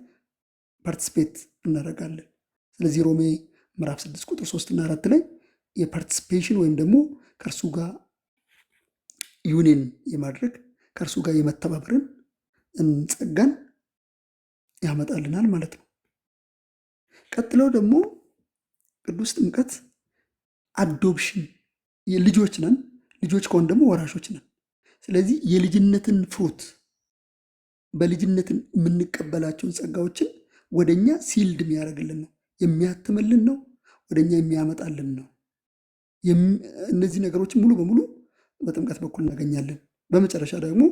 ፓርቲሲፔት እናደርጋለን። ስለዚህ ሮሜ ምዕራፍ 6 ቁጥር 3 እና 4 ላይ የፓርቲሲፔሽን ወይም ደግሞ ከእርሱ ጋር ዩኒየን የማድረግ ከእርሱ ጋር የመተባበርን ጸጋን ያመጣልናል ማለት ነው። ቀጥለው ደግሞ ቅዱስ ጥምቀት አዶፕሽን፣ ልጆች ነን። ልጆች ከሆን ደግሞ ወራሾች ነን። ስለዚህ የልጅነትን ፍሩት በልጅነትን የምንቀበላቸውን ጸጋዎችን ወደኛ ሲልድ የሚያደርግልን ነው፣ የሚያትምልን ነው፣ ወደኛ የሚያመጣልን ነው። እነዚህ ነገሮችን ሙሉ በሙሉ በጥምቀት በኩል እናገኛለን። በመጨረሻ ደግሞ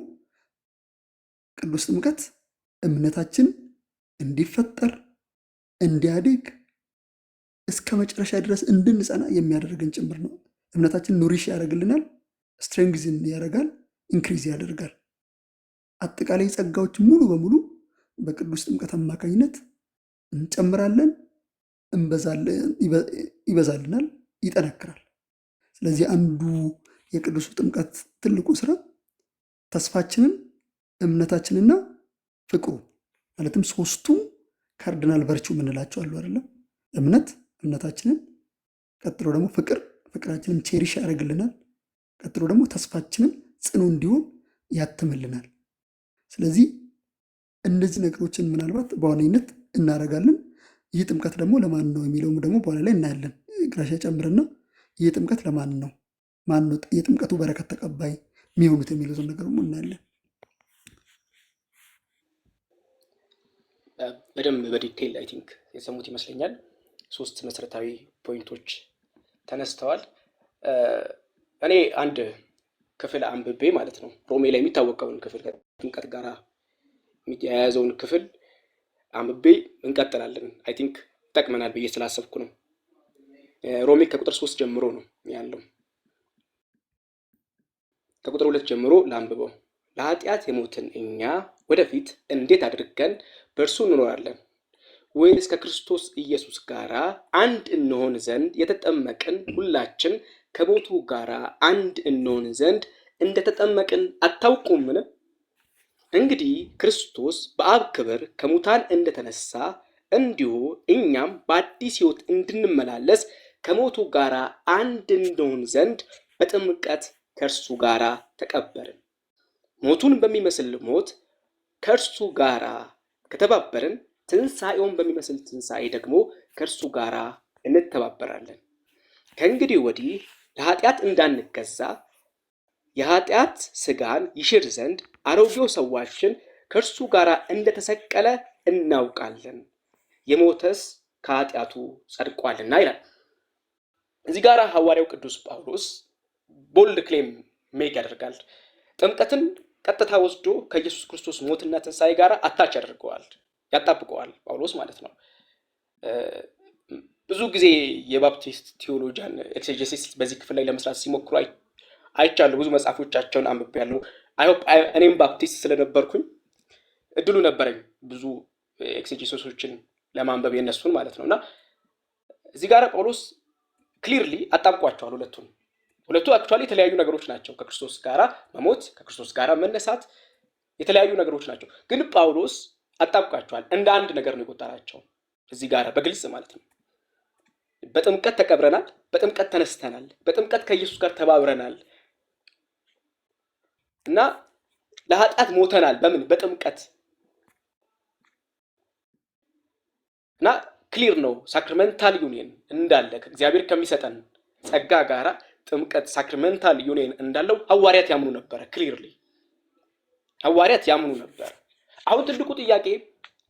ቅዱስ ጥምቀት እምነታችን እንዲፈጠር እንዲያድግ እስከ መጨረሻ ድረስ እንድንጸና የሚያደርግን ጭምር ነው። እምነታችን ኑሪሽ ያደርግልናል፣ ስትሬንግዝን ያደርጋል፣ ኢንክሪዝ ያደርጋል። አጠቃላይ ጸጋዎች ሙሉ በሙሉ በቅዱስ ጥምቀት አማካኝነት እንጨምራለን፣ ይበዛልናል፣ ይጠነክራል። ስለዚህ አንዱ የቅዱሱ ጥምቀት ትልቁ ስራ ተስፋችንን፣ እምነታችንና ፍቅሩ ማለትም ሶስቱ ካርዲናል ቨርቹ የምንላቸው አሉ አይደለም? እምነታችንን፣ ቀጥሎ ደግሞ ፍቅራችንን ቼሪሽ ያደርግልናል፣ ቀጥሎ ደግሞ ተስፋችንን ጽኑ እንዲሆን ያትምልናል። ስለዚህ እነዚህ ነገሮችን ምናልባት በዋነኝነት እናደርጋለን። ይህ ጥምቀት ደግሞ ለማን ነው የሚለውም ደግሞ በኋላ ላይ እናያለን። ግራሻ ጨምርና ይህ ጥምቀት ለማን ነው፣ ማን ነው የጥምቀቱ በረከት ተቀባይ የሚሆኑት የሚሉትን ነገር ደግሞ እናያለን። በደንብ በዲቴይል አይ ቲንክ የሰሙት ይመስለኛል። 3 መሰረታዊ ፖይንቶች ተነስተዋል። እኔ አንድ ክፍል አንብቤ ማለት ነው ሮሜ ላይ የሚታወቀውን ክፍል ከጥምቀት ጋር የያዘውን ክፍል አንብቤ እንቀጥላለን። አይ ቲንክ ይጠቅመናል ብዬ ስላሰብኩ ነው። ሮሜ ከቁጥር 3 ጀምሮ ነው ያለው። ከቁጥር 2 ጀምሮ ላንብበው። ለኃጢአት የሞትን እኛ ወደፊት እንዴት አድርገን በእርሱ እንኖራለን? ወይንስ ከክርስቶስ ኢየሱስ ጋር አንድ እንሆን ዘንድ የተጠመቅን ሁላችን ከሞቱ ጋር አንድ እንሆን ዘንድ እንደተጠመቅን አታውቁምን? እንግዲህ ክርስቶስ በአብ ክብር ከሙታን እንደተነሳ እንዲሁ እኛም በአዲስ ሕይወት እንድንመላለስ ከሞቱ ጋር አንድ እንሆን ዘንድ በጥምቀት ከእርሱ ጋር ተቀበርን። ሞቱን በሚመስል ሞት ከእርሱ ጋር ከተባበርን ትንሣኤውን በሚመስል ትንሣኤ ደግሞ ከእርሱ ጋር እንተባበራለን። ከእንግዲህ ወዲህ ለኃጢአት እንዳንገዛ የኃጢአት ሥጋን ይሽር ዘንድ አሮጌው ሰዋችን ከእርሱ ጋር እንደተሰቀለ እናውቃለን፣ የሞተስ ከኃጢአቱ ጸድቋልና ይላል። እዚህ ጋር ሐዋርያው ቅዱስ ጳውሎስ ቦልድ ክሌም ሜክ ያደርጋል። ጥምቀትን ቀጥታ ወስዶ ከኢየሱስ ክርስቶስ ሞትና ትንሣኤ ጋር አታች ያደርገዋል፣ ያጣብቀዋል ጳውሎስ ማለት ነው። ብዙ ጊዜ የባፕቲስት ቴዎሎጂያን ኤክሴጀሲስ በዚህ ክፍል ላይ ለመስራት ሲሞክሩ አይቻለሁ። ብዙ መጽሐፎቻቸውን አንብቤያለሁ። እኔም ባፕቲስት ስለነበርኩኝ እድሉ ነበረኝ ብዙ ኤክሴጀሲሶችን ለማንበብ የነሱን ማለት ነው። እና እዚህ ጋር ጳውሎስ ክሊርሊ አጣብቋቸዋል ሁለቱ አክቹዋሊ የተለያዩ ነገሮች ናቸው። ከክርስቶስ ጋራ መሞት፣ ከክርስቶስ ጋራ መነሳት የተለያዩ ነገሮች ናቸው። ግን ጳውሎስ አጣብቋቸዋል። እንደ አንድ ነገር ነው የቆጠራቸው እዚህ ጋር በግልጽ ማለት ነው። በጥምቀት ተቀብረናል፣ በጥምቀት ተነስተናል፣ በጥምቀት ከኢየሱስ ጋር ተባብረናል እና ለኃጢአት ሞተናል። በምን? በጥምቀት እና ክሊር ነው ሳክራሜንታል ዩኒየን እንዳለ ከእግዚአብሔር ከሚሰጠን ጸጋ ጋራ ጥምቀት ሳክራሜንታል ዩኒየን እንዳለው ሐዋርያት ያምኑ ነበረ። ክሊርሊ ሐዋርያት ያምኑ ነበር። አሁን ትልቁ ጥያቄ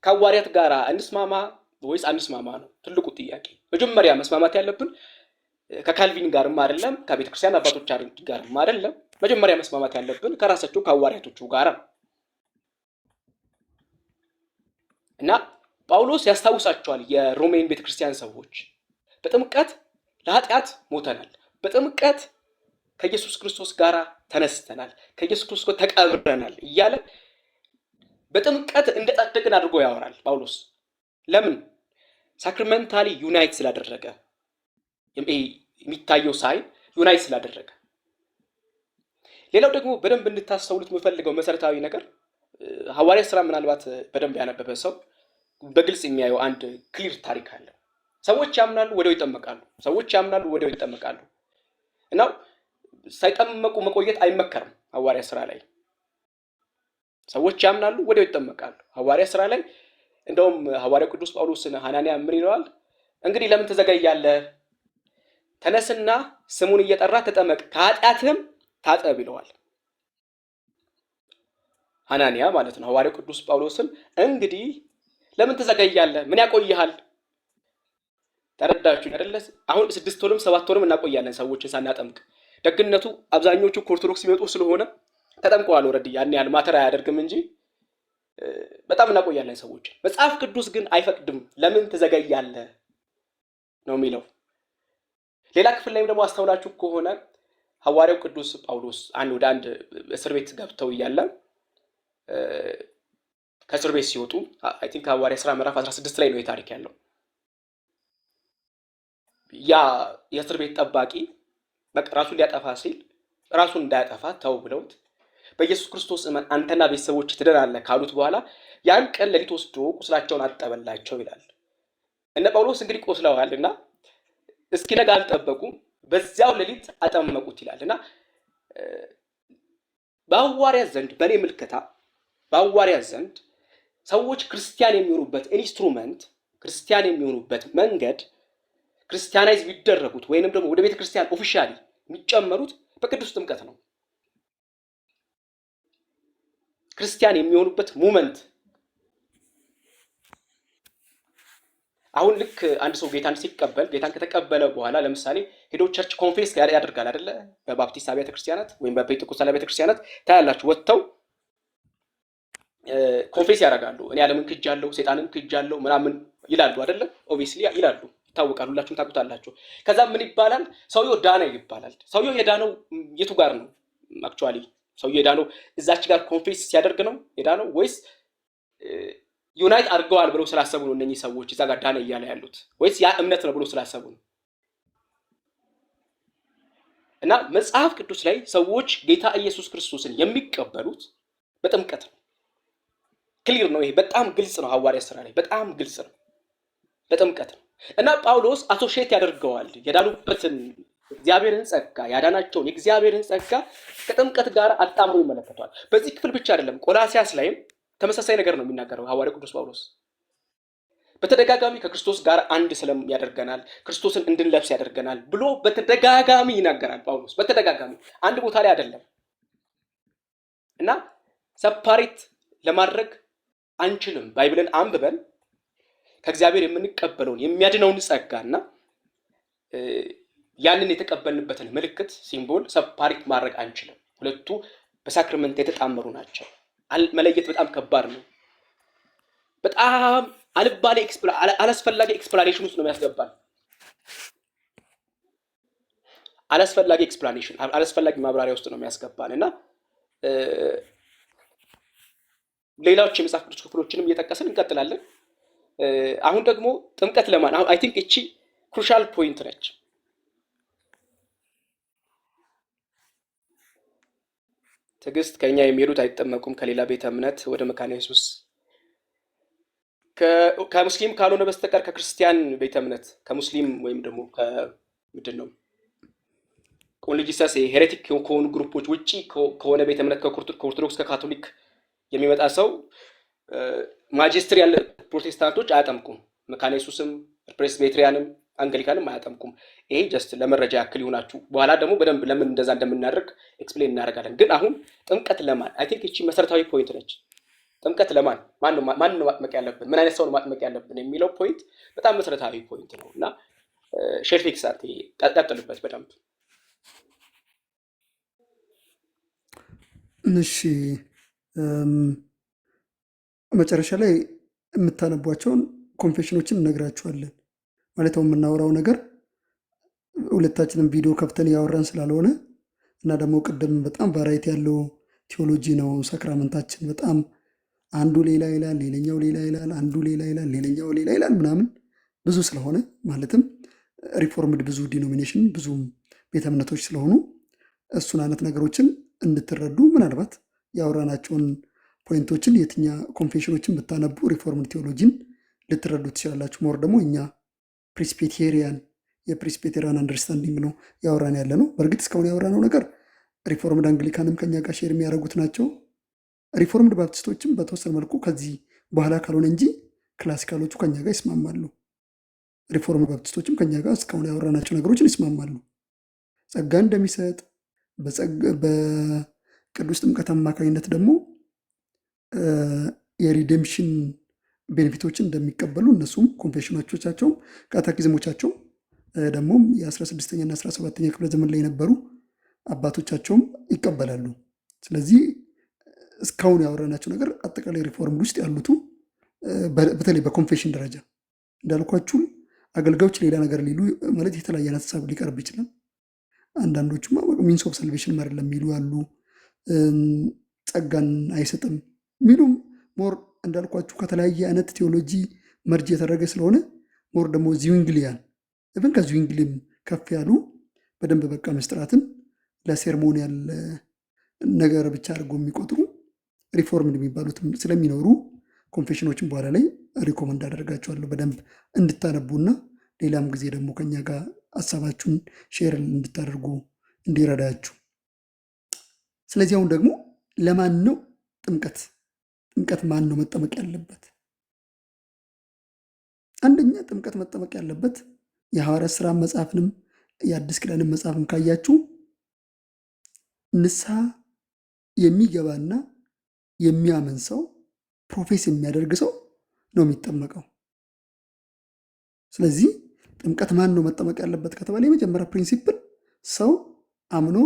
ከሐዋርያት ጋራ እንስማማ ወይስ አንስማማ ነው ትልቁ ጥያቄ። መጀመሪያ መስማማት ያለብን ከካልቪን ጋርም አይደለም፣ ከቤተ ክርስቲያን አባቶች ጋርም አይደለም። መጀመሪያ መስማማት ያለብን ከራሳቸው ከሐዋርያቶቹ ጋር እና ጳውሎስ ያስታውሳቸዋል የሮሜን ቤተክርስቲያን ሰዎች በጥምቀት ለኃጢአት ሞተናል፣ በጥምቀት ከኢየሱስ ክርስቶስ ጋር ተነስተናል፣ ከኢየሱስ ክርስቶስ ጋር ተቀብረናል እያለ በጥምቀት እንደጸደቅን አድርጎ ያወራል ጳውሎስ። ለምን? ሳክራሜንታሊ ዩናይት ስላደረገ፣ የሚታየው ሳይን ዩናይት ስላደረገ። ሌላው ደግሞ በደንብ እንድታስተውሉት የምፈልገው መሰረታዊ ነገር ሐዋርያት ሥራ ምናልባት በደንብ ያነበበ ሰው በግልጽ የሚያየው አንድ ክሊር ታሪክ አለ። ሰዎች ያምናሉ፣ ወዲያው ይጠመቃሉ። ሰዎች ያምናሉ፣ ወዲያው ይጠመቃሉ። እና ሳይጠመቁ መቆየት አይመከርም። ሐዋርያት ሥራ ላይ ሰዎች ያምናሉ፣ ወዲያው ይጠመቃሉ። ሐዋርያት ሥራ ላይ እንደውም ሐዋርያው ቅዱስ ጳውሎስን ሐናንያ ምን ይለዋል? እንግዲህ ለምን ትዘገያለህ? ተነስና ስሙን እየጠራ ተጠመቅ፣ ከኃጢአትህም ታጠብ ይለዋል። ሐናንያ ማለት ነው። ሐዋርያው ቅዱስ ጳውሎስን እንግዲህ ለምን ትዘገያለህ? ምን ያቆይሃል? ተረዳችሁ አይደለ? አሁን 6 ወርም 7 ወርም እናቆያለን ሰዎችን ሳናጠምቅ። ደግነቱ አብዛኞቹ ኦርቶዶክስ ሲመጡ ስለሆነ ተጠምቀዋል ኦልሬዲ፣ ያን ያህል ማተር አያደርግም እንጂ በጣም እናቆያለን ሰዎች። መጽሐፍ ቅዱስ ግን አይፈቅድም። ለምን ትዘገያለህ ነው የሚለው። ሌላ ክፍል ላይም ደግሞ አስተውላችሁ ከሆነ ሐዋርያው ቅዱስ ጳውሎስ ወደ አንድ እስር ቤት ገብተው እያለ ከእስር ቤት ሲወጡ አይ ቲንክ ሐዋርያት ሥራ ምዕራፍ 16 ላይ ነው የታሪክ ያለው። ያ የእስር ቤት ጠባቂ ራሱን ሊያጠፋ ሲል ራሱን እንዳያጠፋ ተው ብለውት በኢየሱስ ክርስቶስ እመን አንተና ቤተሰቦች ትድናለህ ካሉት በኋላ ያን ቀን ሌሊት ወስዶ ቁስላቸውን አጠበላቸው ይላል። እነ ጳውሎስ እንግዲህ ቆስለዋልና እስኪነጋ አልጠበቁም፣ በዚያው ሌሊት አጠመቁት ይላልና በሐዋርያት ዘንድ በእኔ ምልከታ በሐዋርያት ዘንድ ሰዎች ክርስቲያን የሚሆኑበት ኢንስትሩመንት፣ ክርስቲያን የሚሆኑበት መንገድ፣ ክርስቲያናይዝ ቢደረጉት ወይንም ደግሞ ወደ ቤተ ክርስቲያን ኦፊሻሊ የሚጨመሩት በቅዱስ ጥምቀት ነው። ክርስቲያን የሚሆኑበት ሙመንት። አሁን ልክ አንድ ሰው ጌታን ሲቀበል ጌታን ከተቀበለ በኋላ ለምሳሌ ሄዶ ቸርች ኮንፌስ ያደርጋል አይደለ? በባፕቲስት አብያተ ክርስቲያናት ወይም በፔንቴኮስታል አብያተ ክርስቲያናት ታያላችሁ። ወጥተው ኮንፌስ ያደርጋሉ። እኔ ዓለምን ክጃለሁ፣ ሰይጣንን ክጃለሁ ምናምን ይላሉ አይደለ? ኦብቪስሊ ይላሉ፣ ይታወቃሉ፣ ሁላችሁም ታውቁታላችሁ። ከዛ ምን ይባላል? ሰውየው ዳነ ይባላል። ሰውየው የዳነው የቱ ጋር ነው? አክቹአሊ ሰውየው የዳነው እዛች ጋር ኮንፌስ ሲያደርግ ነው የዳነው ወይስ ዩናይት አድርገዋል ብለው ስላሰቡ ነው እነኚህ ሰዎች እዛ ጋር ዳነ እያለ ያሉት? ወይስ ያ እምነት ነው ብለው ስላሰቡ ነው? እና መጽሐፍ ቅዱስ ላይ ሰዎች ጌታ ኢየሱስ ክርስቶስን የሚቀበሉት በጥምቀት ነው። ክሊር ነው። ይሄ በጣም ግልጽ ነው። ሐዋርያት ሥራ ላይ በጣም ግልጽ ነው። በጥምቀት ነው። እና ጳውሎስ አሶሺየት ያደርገዋል የዳኑበትን እግዚአብሔርን ጸጋ፣ ያዳናቸውን የእግዚአብሔርን ጸጋ ከጥምቀት ጋር አጣምሮ ይመለከተዋል። በዚህ ክፍል ብቻ አይደለም፣ ቆላሲያስ ላይም ተመሳሳይ ነገር ነው የሚናገረው ሐዋርያው ቅዱስ ጳውሎስ። በተደጋጋሚ ከክርስቶስ ጋር አንድ ያደርገናል፣ ክርስቶስን እንድንለብስ ያደርገናል ብሎ በተደጋጋሚ ይናገራል ጳውሎስ። በተደጋጋሚ አንድ ቦታ ላይ አይደለም። እና ሰፓሬት ለማድረግ አንችልም። ባይብልን አንብበን ከእግዚአብሔር የምንቀበለውን የሚያድነውን ጸጋና ያንን የተቀበልንበትን ምልክት ሲምቦል ሰፓሬት ማድረግ አንችልም። ሁለቱ በሳክራመንት የተጣመሩ ናቸው። መለየት በጣም ከባድ ነው። በጣም አላስፈላጊ ኤክስፕላኔሽን ውስጥ ነው የሚያስገባል። አላስፈላጊ ማብራሪያ ውስጥ ነው የሚያስገባን እና ሌሎች የመጽሐፍ ቅዱስ ክፍሎችንም እየጠቀስን እንቀጥላለን። አሁን ደግሞ ጥምቀት ለማን አይ ቲንክ እቺ ክሩሻል ፖይንት ነች። ትዕግስት ከኛ የሚሄዱት አይጠመቁም ከሌላ ቤተ እምነት ወደ መካነ ኢየሱስ ከሙስሊም ካልሆነ በስተቀር ከክርስቲያን ቤተ እምነት ከሙስሊም ወይም ደግሞ ከምንድን ነው ኮንሊጂሰስ ሄሬቲክ ከሆኑ ግሩፖች ውጪ ከሆነ ቤተ እምነት ከኦርቶዶክስ ከካቶሊክ የሚመጣ ሰው ማጅስትሪ ያለ ፕሮቴስታንቶች አያጠምቁም። መካነ ኢየሱስም ፕሬስቢቴሪያንም አንግሊካንም አያጠምቁም። ይሄ ጀስት ለመረጃ ያክል ይሆናችሁ። በኋላ ደግሞ በደንብ ለምን እንደዛ እንደምናደርግ ኤክስፕሌን እናደርጋለን። ግን አሁን ጥምቀት ለማን አይ ቲንክ እቺ መሰረታዊ ፖይንት ነች። ጥምቀት ለማን ማን ነው ማጥመቅ ያለብን፣ ምን አይነት ሰው ነው ማጥመቅ ያለብን የሚለው ፖይንት በጣም መሰረታዊ ፖይንት ነው እና ሼርፊክስ አርቴ ቀጥልበት በደንብ። እሺ መጨረሻ ላይ የምታነቧቸውን ኮንፌሽኖችን እነግራችኋለን። ማለት አሁን የምናወራው ነገር ሁለታችንም ቪዲዮ ከፍተን ያወራን ስላልሆነ እና ደግሞ ቅድም በጣም ቫራይቲ ያለው ቴዎሎጂ ነው ሳክራመንታችን። በጣም አንዱ ሌላ ይላል፣ ሌላኛው ሌላ ይላል፣ አንዱ ሌላ ይላል፣ ሌላኛው ሌላ ይላል ምናምን ብዙ ስለሆነ ማለትም ሪፎርምድ ብዙ ዲኖሚኔሽን ብዙ ቤተ እምነቶች ስለሆኑ እሱን አይነት ነገሮችን እንድትረዱ ምናልባት ያወራናቸውን ፖይንቶችን የትኛ ኮንፌሽኖችን ብታነቡ ሪፎርምድ ቴዎሎጂን ልትረዱ ትችላላችሁ። ሞር ደግሞ እኛ ፕሬስቢቴሪያን የፕሬስቢቴሪያን አንደርስታንዲንግ ነው ያወራን ያለ ነው። በእርግጥ እስካሁን ያወራነው ነገር ሪፎርምድ አንግሊካንም ከኛ ጋር ሼር የሚያደርጉት ናቸው። ሪፎርምድ ባፕቲስቶችም በተወሰነ መልኩ ከዚህ በኋላ ካልሆነ እንጂ ክላሲካሎቹ ከኛ ጋር ይስማማሉ። ሪፎርምድ ባፕቲስቶችም ከኛ ጋር እስካሁን ያወራናቸው ነገሮችን ይስማማሉ። ጸጋ እንደሚሰጥ በቅዱስ ጥምቀት አማካኝነት ደግሞ የሪዴምሽን ቤኔፊቶችን እንደሚቀበሉ እነሱም ኮንፌሽኖቻቸውም ካቴኪዝሞቻቸውም ደግሞ የ16ኛና 17ኛ ክፍለ ዘመን ላይ የነበሩ አባቶቻቸውም ይቀበላሉ። ስለዚህ እስካሁን ያወራናቸው ነገር አጠቃላይ ሪፎርም ውስጥ ያሉቱ በተለይ በኮንፌሽን ደረጃ እንዳልኳችሁ አገልጋዮች ሌላ ነገር ሊሉ ማለት የተለያየ ሀሳብ ሊቀርብ ይችላል። አንዳንዶቹማ ሚንስ ኦፍ ሳልቬሽን አይደለም የሚሉ አሉ። ጸጋን አይሰጥም የሚሉም ሞር እንዳልኳችሁ ከተለያየ አይነት ቴዎሎጂ መርጅ የተደረገ ስለሆነ ሞር ደግሞ ዚዊንግሊያን ኢቭን ከዚዊንግሊም ከፍ ያሉ በደንብ በቃ ምስጢራትን ለሴርሞኒያል ነገር ብቻ አድርገው የሚቆጥሩ ሪፎርምድ የሚባሉትም ስለሚኖሩ ኮንፌሽኖችን በኋላ ላይ ሪኮመንድ አደርጋችኋለሁ በደንብ እንድታነቡና ሌላም ጊዜ ደግሞ ከኛ ጋር ሀሳባችሁን ሼር እንድታደርጉ እንዲረዳችሁ። ስለዚህ አሁን ደግሞ ለማን ነው ጥምቀት? ጥምቀት ማን ነው መጠመቅ ያለበት? አንደኛ ጥምቀት መጠመቅ ያለበት የሐዋርያት ሥራ መጽሐፍንም የአዲስ ኪዳንን መጽሐፍም ካያችሁ ንስሐ የሚገባና የሚያምን ሰው ፕሮፌስ የሚያደርግ ሰው ነው የሚጠመቀው። ስለዚህ ጥምቀት ማን ነው መጠመቅ ያለበት ከተባለ የመጀመሪያ ፕሪንሲፕል ሰው አምኖ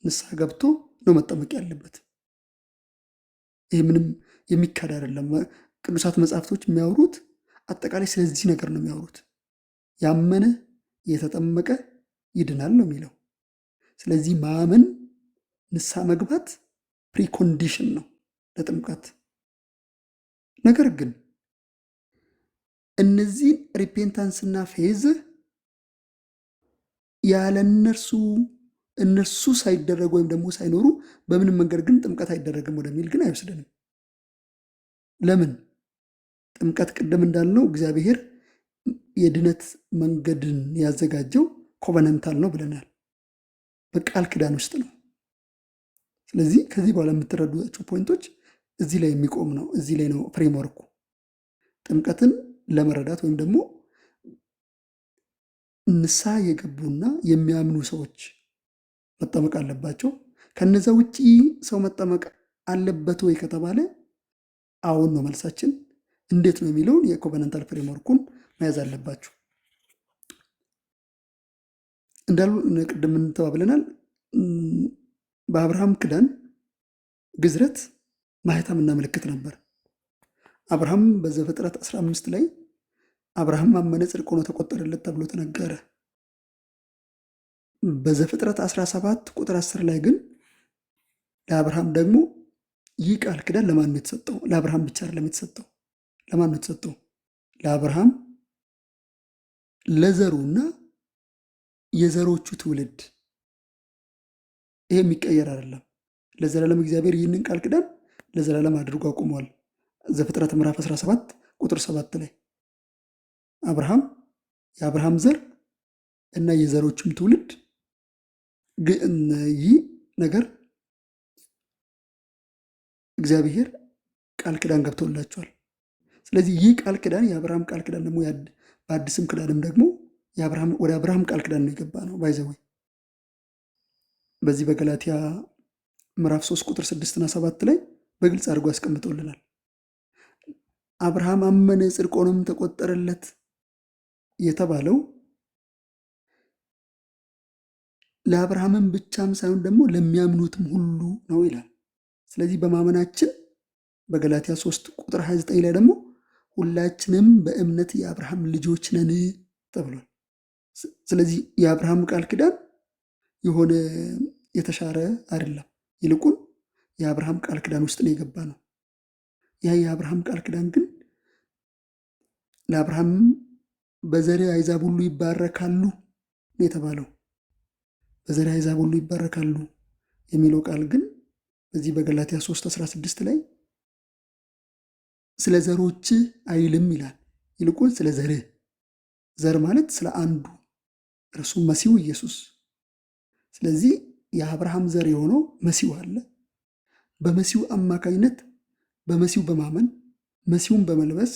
ንስሐ ገብቶ ነው መጠመቅ ያለበት። ይህ ምንም የሚካድ አይደለም። ቅዱሳት መጽሐፍቶች የሚያወሩት አጠቃላይ ስለዚህ ነገር ነው የሚያወሩት። ያመነ የተጠመቀ ይድናል ነው የሚለው። ስለዚህ ማመን ንስሐ መግባት ፕሪኮንዲሽን ነው ለጥምቀት። ነገር ግን እነዚህን ሪፔንታንስና ፌዝ ያለ እነርሱ ሳይደረጉ ወይም ደግሞ ሳይኖሩ በምንም መንገድ ግን ጥምቀት አይደረግም ወደሚል ግን አይወስደንም። ለምን? ጥምቀት ቅድም እንዳልነው እግዚአብሔር የድነት መንገድን ያዘጋጀው ኮቨነንታል ነው ብለናል። በቃል ኪዳን ውስጥ ነው። ስለዚህ ከዚህ በኋላ የምትረዷቸው ፖይንቶች እዚህ ላይ የሚቆም ነው። እዚህ ላይ ነው ፍሬምወርኩ። ጥምቀትን ለመረዳት ወይም ደግሞ ንስሐ የገቡና የሚያምኑ ሰዎች መጠመቅ አለባቸው። ከነዛ ውጪ ሰው መጠመቅ አለበት ወይ ከተባለ አዎን ነው መልሳችን። እንዴት ነው የሚለውን የኮቨናንታል ፍሬምወርኩን መያዝ አለባችሁ። እንዳሉ ቅድም ተባብለናል። በአብርሃም ክዳን ግዝረት ማህተምና ምልክት ነበር። አብርሃም በዘፍጥረት 15 ላይ አብርሃም አመነ ጽድቅ ሆኖ ተቆጠረለት ተብሎ ተነገረ። በዘፍጥረት 17 ቁጥር 10 ላይ ግን ለአብርሃም ደግሞ ይህ ቃል ክዳን ለማን ነው የተሰጠው? ለአብርሃም ብቻ አይደለም የተሰጠው። ለማን ነው የተሰጠው? ለአብርሃም፣ ለዘሩና የዘሮቹ ትውልድ። ይሄ የሚቀየር አይደለም። ለዘላለም እግዚአብሔር ይህንን ቃል ክዳን ለዘላለም አድርጎ አቁሟል። ዘፍጥረት ምዕራፍ 17 ቁጥር 7 ላይ አብርሃም፣ የአብርሃም ዘር እና የዘሮቹም ትውልድ ይህ ነገር እግዚአብሔር ቃል ክዳን ገብቶላቸዋል። ስለዚህ ይህ ቃል ክዳን የአብርሃም ቃል ክዳን ደግሞ በአዲስም ክዳንም ደግሞ ወደ አብርሃም ቃል ክዳን ነው የገባ ነው። ባይዘወይ በዚህ በገላትያ ምዕራፍ 3 ቁጥር 6 እና 7 ላይ በግልጽ አድርጎ ያስቀምጠውልናል። አብርሃም አመነ ጽድቅ ሆኖም ተቆጠረለት የተባለው ለአብርሃምም ብቻም ሳይሆን ደግሞ ለሚያምኑትም ሁሉ ነው ይላል። ስለዚህ በማመናችን በገላትያ 3 ቁጥር 29 ላይ ደግሞ ሁላችንም በእምነት የአብርሃም ልጆች ነን ተብሏል። ስለዚህ የአብርሃም ቃል ክዳን የሆነ የተሻረ አይደለም። ይልቁን የአብርሃም ቃል ክዳን ውስጥ ነው የገባ ነው። ያ የአብርሃም ቃል ክዳን ግን ለአብርሃም በዘር አሕዛብ ሁሉ ይባረካሉ ነው የተባለው። በዘር አሕዛብ ሁሉ ይባረካሉ የሚለው ቃል ግን በዚህ በገላትያ 3:16 ላይ ስለ ዘሮች አይልም ይላል። ይልቁን ስለ ዘርህ። ዘር ማለት ስለ አንዱ እርሱ መሲሁ ኢየሱስ። ስለዚህ የአብርሃም ዘር የሆነው መሲሁ አለ። በመሲሁ አማካኝነት በመሲሁ በማመን መሲሁን በመልበስ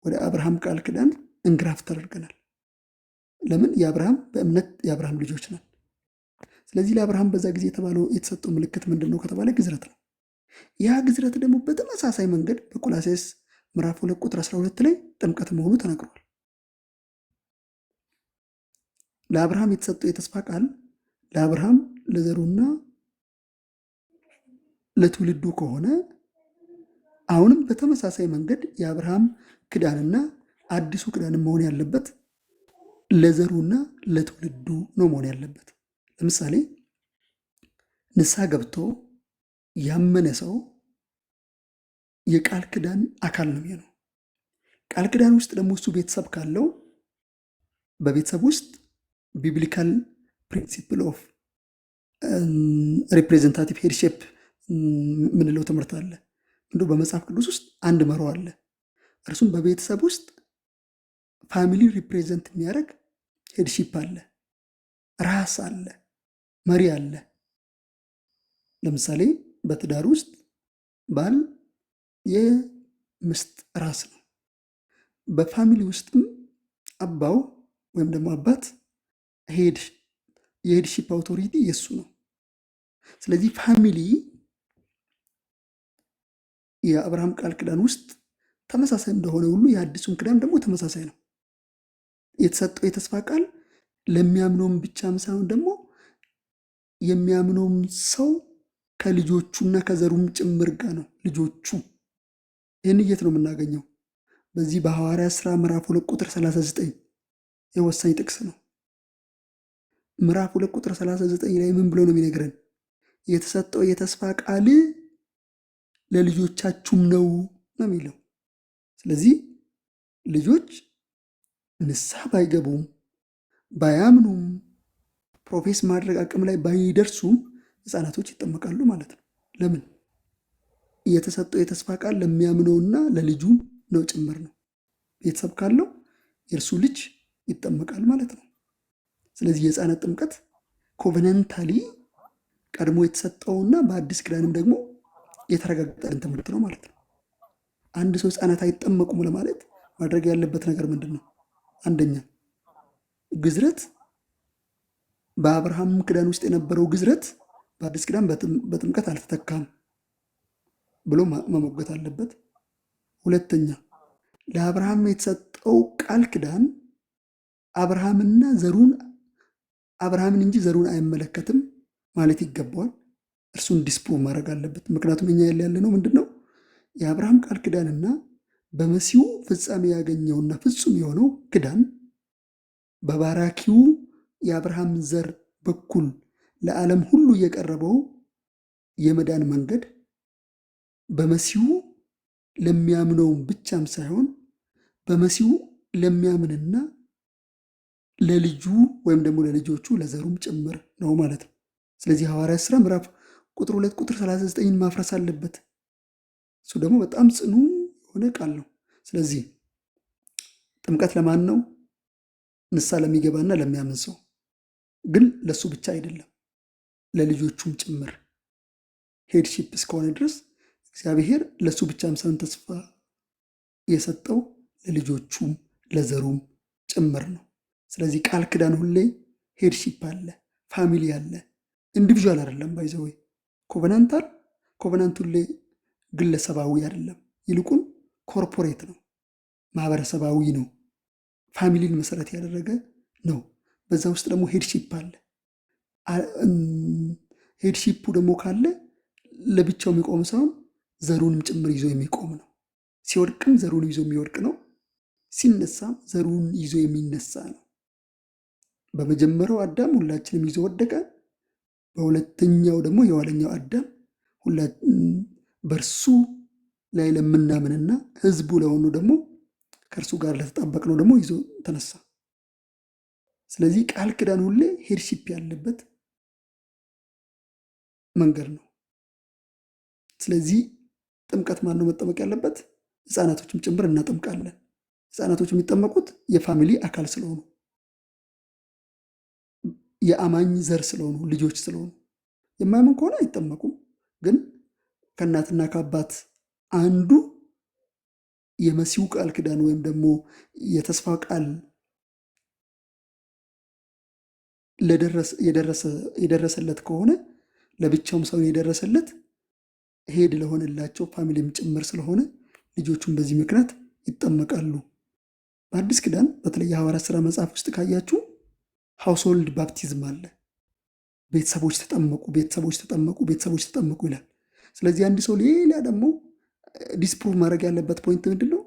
ወደ አብርሃም ቃል ክዳን እንግራፍት ተደርገናል። ለምን? በእምነት የአብርሃም ልጆች ነን። ስለዚህ ለአብርሃም በዛ ጊዜ የተሰጠው ምልክት ምንድን ነው ከተባለ ግዝረት ነው። ያ ግዝረት ደግሞ በተመሳሳይ መንገድ በቆላስይስ ምዕራፍ 2 ቁጥር 12 ላይ ጥምቀት መሆኑ ተነግሯል። ለአብርሃም የተሰጠው የተስፋ ቃል ለአብርሃም ለዘሩና ለትውልዱ ከሆነ አሁንም በተመሳሳይ መንገድ የአብርሃም ክዳንና አዲሱ ክዳን መሆን ያለበት ለዘሩና ለትውልዱ ነው መሆን ያለበት። ለምሳሌ ንስሐ ገብቶ ያመነ ሰው የቃል ክዳን አካል ነው የሚሆነው። ቃል ክዳን ውስጥ ደግሞ እሱ ቤተሰብ ካለው በቤተሰብ ውስጥ ቢብሊካል ፕሪንሲፕል ኦፍ ሪፕሬዘንታቲቭ ሄድሼፕ ምንለው ትምህርት አለ። እንዲሁ በመጽሐፍ ቅዱስ ውስጥ አንድ መሮ አለ። እርሱም በቤተሰብ ውስጥ ፋሚሊ ሪፕሬዘንት የሚያደርግ ሄድሺፕ አለ፣ ራስ አለ፣ መሪ አለ። ለምሳሌ በትዳር ውስጥ ባል የሚስት ራስ ነው። በፋሚሊ ውስጥም አባው ወይም ደግሞ አባት የሄድሺፕ አውቶሪቲ የሱ ነው። ስለዚህ ፋሚሊ የአብርሃም ቃል ክዳን ውስጥ ተመሳሳይ እንደሆነ ሁሉ የአዲሱም ክዳን ደግሞ ተመሳሳይ ነው። የተሰጠው የተስፋ ቃል ለሚያምነውም ብቻም ሳይሆን ደግሞ የሚያምነውም ሰው ከልጆቹና ከዘሩም ጭምር ጋር ነው። ልጆቹ ይህን የት ነው የምናገኘው? በዚህ በሐዋርያት ሥራ ምዕራፍ 2 ቁጥር 39 የወሳኝ ጥቅስ ነው። ምዕራፍ 2 ቁጥር 39 ላይ ምን ብሎ ነው የሚነግረን? የተሰጠው የተስፋ ቃል ለልጆቻችሁም ነው ነው የሚለው። ስለዚህ ልጆች ንስሐ ባይገቡም ባያምኑም ፕሮፌስ ማድረግ አቅም ላይ ባይደርሱም ሕፃናቶች ይጠመቃሉ ማለት ነው። ለምን? የተሰጠው የተስፋ ቃል ለሚያምነውና ለልጁም ነው ጭምር ነው። ቤተሰብ ካለው የእርሱ ልጅ ይጠመቃል ማለት ነው። ስለዚህ የሕፃናት ጥምቀት ኮቨነንታሊ ቀድሞ የተሰጠውና በአዲስ ኪዳንም ደግሞ የተረጋገጠልን ትምህርት ነው ማለት ነው። አንድ ሰው ሕፃናት አይጠመቁም ለማለት ማድረግ ያለበት ነገር ምንድን ነው? አንደኛ ግዝረት በአብርሃም ኪዳን ውስጥ የነበረው ግዝረት በአዲስ ኪዳን በጥምቀት አልተተካም ብሎ መሞገት አለበት። ሁለተኛ ለአብርሃም የተሰጠው ቃል ኪዳን አብርሃምን እንጂ ዘሩን አይመለከትም ማለት ይገባዋል። እርሱን ዲስፕሩቭ ማድረግ አለበት። ምክንያቱም እኛ ያለ ነው ምንድን ነው የአብርሃም ቃል ኪዳንና በመሲሁ ፍጻሜ ያገኘውና ፍጹም የሆነው ኪዳን በባራኪው የአብርሃም ዘር በኩል ለዓለም ሁሉ የቀረበው የመዳን መንገድ በመሲሁ ለሚያምነውም ብቻም ሳይሆን በመሲሁ ለሚያምንና ለልጁ ወይም ደግሞ ለልጆቹ ለዘሩም ጭምር ነው ማለት ነው። ስለዚህ ሐዋርያት ሥራ ምዕራፍ ቁጥር 2 ቁጥር 39 ማፍረስ አለበት። እሱ ደግሞ በጣም ጽኑ የሆነ ቃል ነው። ስለዚህ ጥምቀት ለማን ነው? ንስሐ ለሚገባና ለሚያምን ሰው፣ ግን ለሱ ብቻ አይደለም ለልጆቹም ጭምር ሄድሺፕ እስከሆነ ድረስ እግዚአብሔር ለሱ ብቻም ሳይሆን ተስፋ የሰጠው ለልጆቹም ለዘሩም ጭምር ነው። ስለዚህ ቃል ኪዳን ሁሌ ሄድሺፕ አለ፣ ፋሚሊ አለ፣ ኢንዲቪዥዋል አይደለም። ባይዘወይ ኮቨናንት ሁሌ ግለሰባዊ አይደለም፣ ይልቁን ኮርፖሬት ነው፣ ማህበረሰባዊ ነው፣ ፋሚሊን መሰረት ያደረገ ነው። በዛ ውስጥ ደግሞ ሄድሺፕ አለ። ሄድሺፑ ደግሞ ካለ ለብቻው የሚቆም ሳይሆን ዘሩንም ጭምር ይዞ የሚቆም ነው። ሲወድቅም ዘሩን ይዞ የሚወድቅ ነው፣ ሲነሳም ዘሩን ይዞ የሚነሳ ነው። በመጀመሪያው አዳም ሁላችንም ይዞ ወደቀ። በሁለተኛው ደግሞ የኋለኛው አዳም በእርሱ ላይ ለምናምንና ህዝቡ ለሆኑ ደግሞ ከእርሱ ጋር ለተጣበቅነው ደግሞ ይዞ ተነሳ። ስለዚህ ቃል ኪዳን ሁሌ ሄድሺፕ ያለበት መንገድ ነው። ስለዚህ ጥምቀት ማን ነው መጠመቅ ያለበት? ህፃናቶችም ጭምር እናጠምቃለን። ህፃናቶች የሚጠመቁት የፋሚሊ አካል ስለሆኑ፣ የአማኝ ዘር ስለሆኑ፣ ልጆች ስለሆኑ። የማያምን ከሆነ አይጠመቁም። ግን ከእናትና ከአባት አንዱ የመሲሁ ቃል ኪዳን ወይም ደግሞ የተስፋ ቃል የደረሰለት ከሆነ ለብቻውም ሰውን የደረሰለት ሄድ ለሆነላቸው ፋሚሊም ጭምር ስለሆነ ልጆቹን በዚህ ምክንያት ይጠመቃሉ። በአዲስ ኪዳን በተለይ የሐዋርያት ሥራ መጽሐፍ ውስጥ ካያችሁ ሃውስሆልድ ባፕቲዝም አለ። ቤተሰቦች ተጠመቁ፣ ቤተሰቦች ተጠመቁ፣ ቤተሰቦች ተጠመቁ ይላል። ስለዚህ አንድ ሰው ሌላ ደግሞ ዲስፕሩቭ ማድረግ ያለበት ፖይንት ምንድን ነው?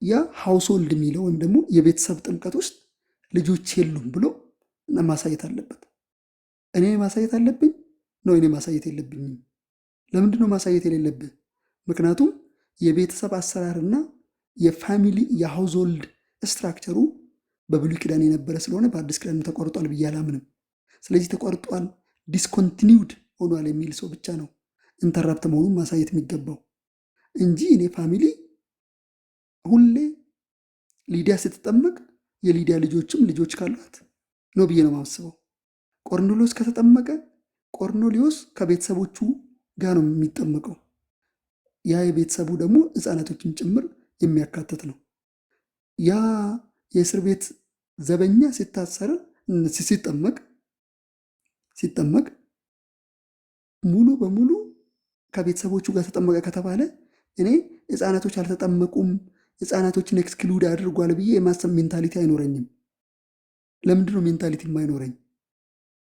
ያ ሃውስሆልድ የሚለው ወይም ደግሞ የቤተሰብ ጥምቀት ውስጥ ልጆች የሉም ብሎ ማሳየት አለበት። እኔ ማሳየት አለብኝ ነው? እኔ ማሳየት የለብኝም። ለምንድን ነው ማሳየት የሌለብህ? ምክንያቱም የቤተሰብ አሰራርና የፋሚሊ የሃውስሆልድ ስትራክቸሩ በብሉይ ኪዳን የነበረ ስለሆነ በአዲስ ኪዳን ተቋርጧል ብዬ አላምንም። ስለዚህ ተቋርጧል፣ ዲስኮንቲኒውድ ሆኗል የሚል ሰው ብቻ ነው ኢንተራፕት መሆኑን ማሳየት የሚገባው እንጂ እኔ ፋሚሊ ሁሌ ሊዲያ ስትጠመቅ የሊዲያ ልጆችም ልጆች ካሏት ነው ብዬ ነው የማስበው። ቆርኔሎስ ከተጠመቀ ቆርኔሌዎስ ከቤተሰቦቹ ጋር ነው የሚጠመቀው። ያ የቤተሰቡ ደግሞ ህፃናቶችን ጭምር የሚያካትት ነው። ያ የእስር ቤት ዘበኛ ሲጠመቅ ሙሉ በሙሉ ከቤተሰቦቹ ጋር ተጠመቀ ከተባለ እኔ ህፃናቶች አልተጠመቁም፣ ህፃናቶችን ኤክስክሉድ አድርጓል ብዬ የማሰብ ሜንታሊቲ አይኖረኝም። ለምንድን ነው ሜንታሊቲ የማይኖረኝ?